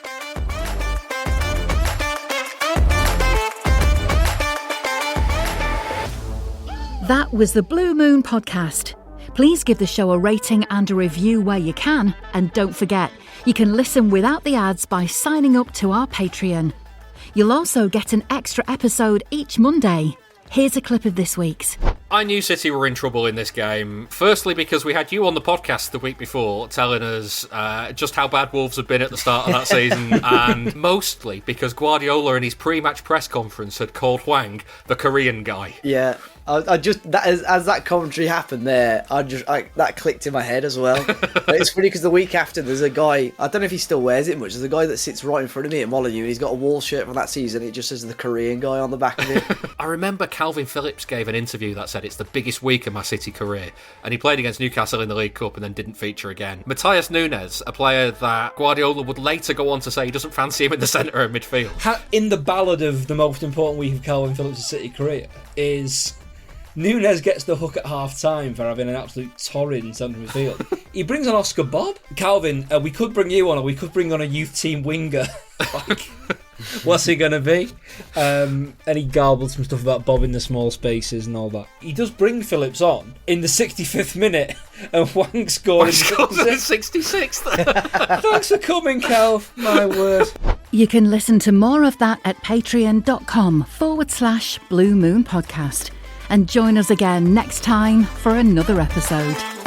That was the Blue Moon Podcast. Please give the show a rating and a review where you can. And don't forget, you can listen without the ads by signing up to our Patreon. You'll also get an extra episode each Monday. Here's a clip of this week's. I knew City were in trouble in this game. Firstly, because we had you on the podcast the week before telling us just how bad Wolves had been at the start of that season. And mostly because Guardiola in his pre-match press conference had called Hwang the Korean guy. Yeah, I just as that commentary happened there, that clicked in my head as well. But it's funny because the week after, there's a guy, I don't know if he still wears it much. There's a guy that sits right in front of me at Molineux, and he's got a wall shirt from that season. It just says the Korean guy on the back of it. I remember Calvin Phillips gave an interview that said it's the biggest week of my City career, and he played against Newcastle in the League Cup and then didn't feature again. Matthias Nunes, a player that Guardiola would later go on to say he doesn't fancy him in the centre of midfield. In the ballad of the most important week of Calvin Phillips' City career is Nunes gets the hook at half-time for having an absolute torrid in centre midfield. He brings on Oscar Bob. Calvin, we could bring you on, or we could bring on a youth team winger. What's he going to be? And he garbled some stuff about Bob in the small spaces and all that. He does bring Phillips on in the 65th minute, and Wang scored in the 66th. Thanks for coming, Cal. My word. You can listen to more of that at patreon.com/Blue Moon Podcast. And join us again next time for another episode.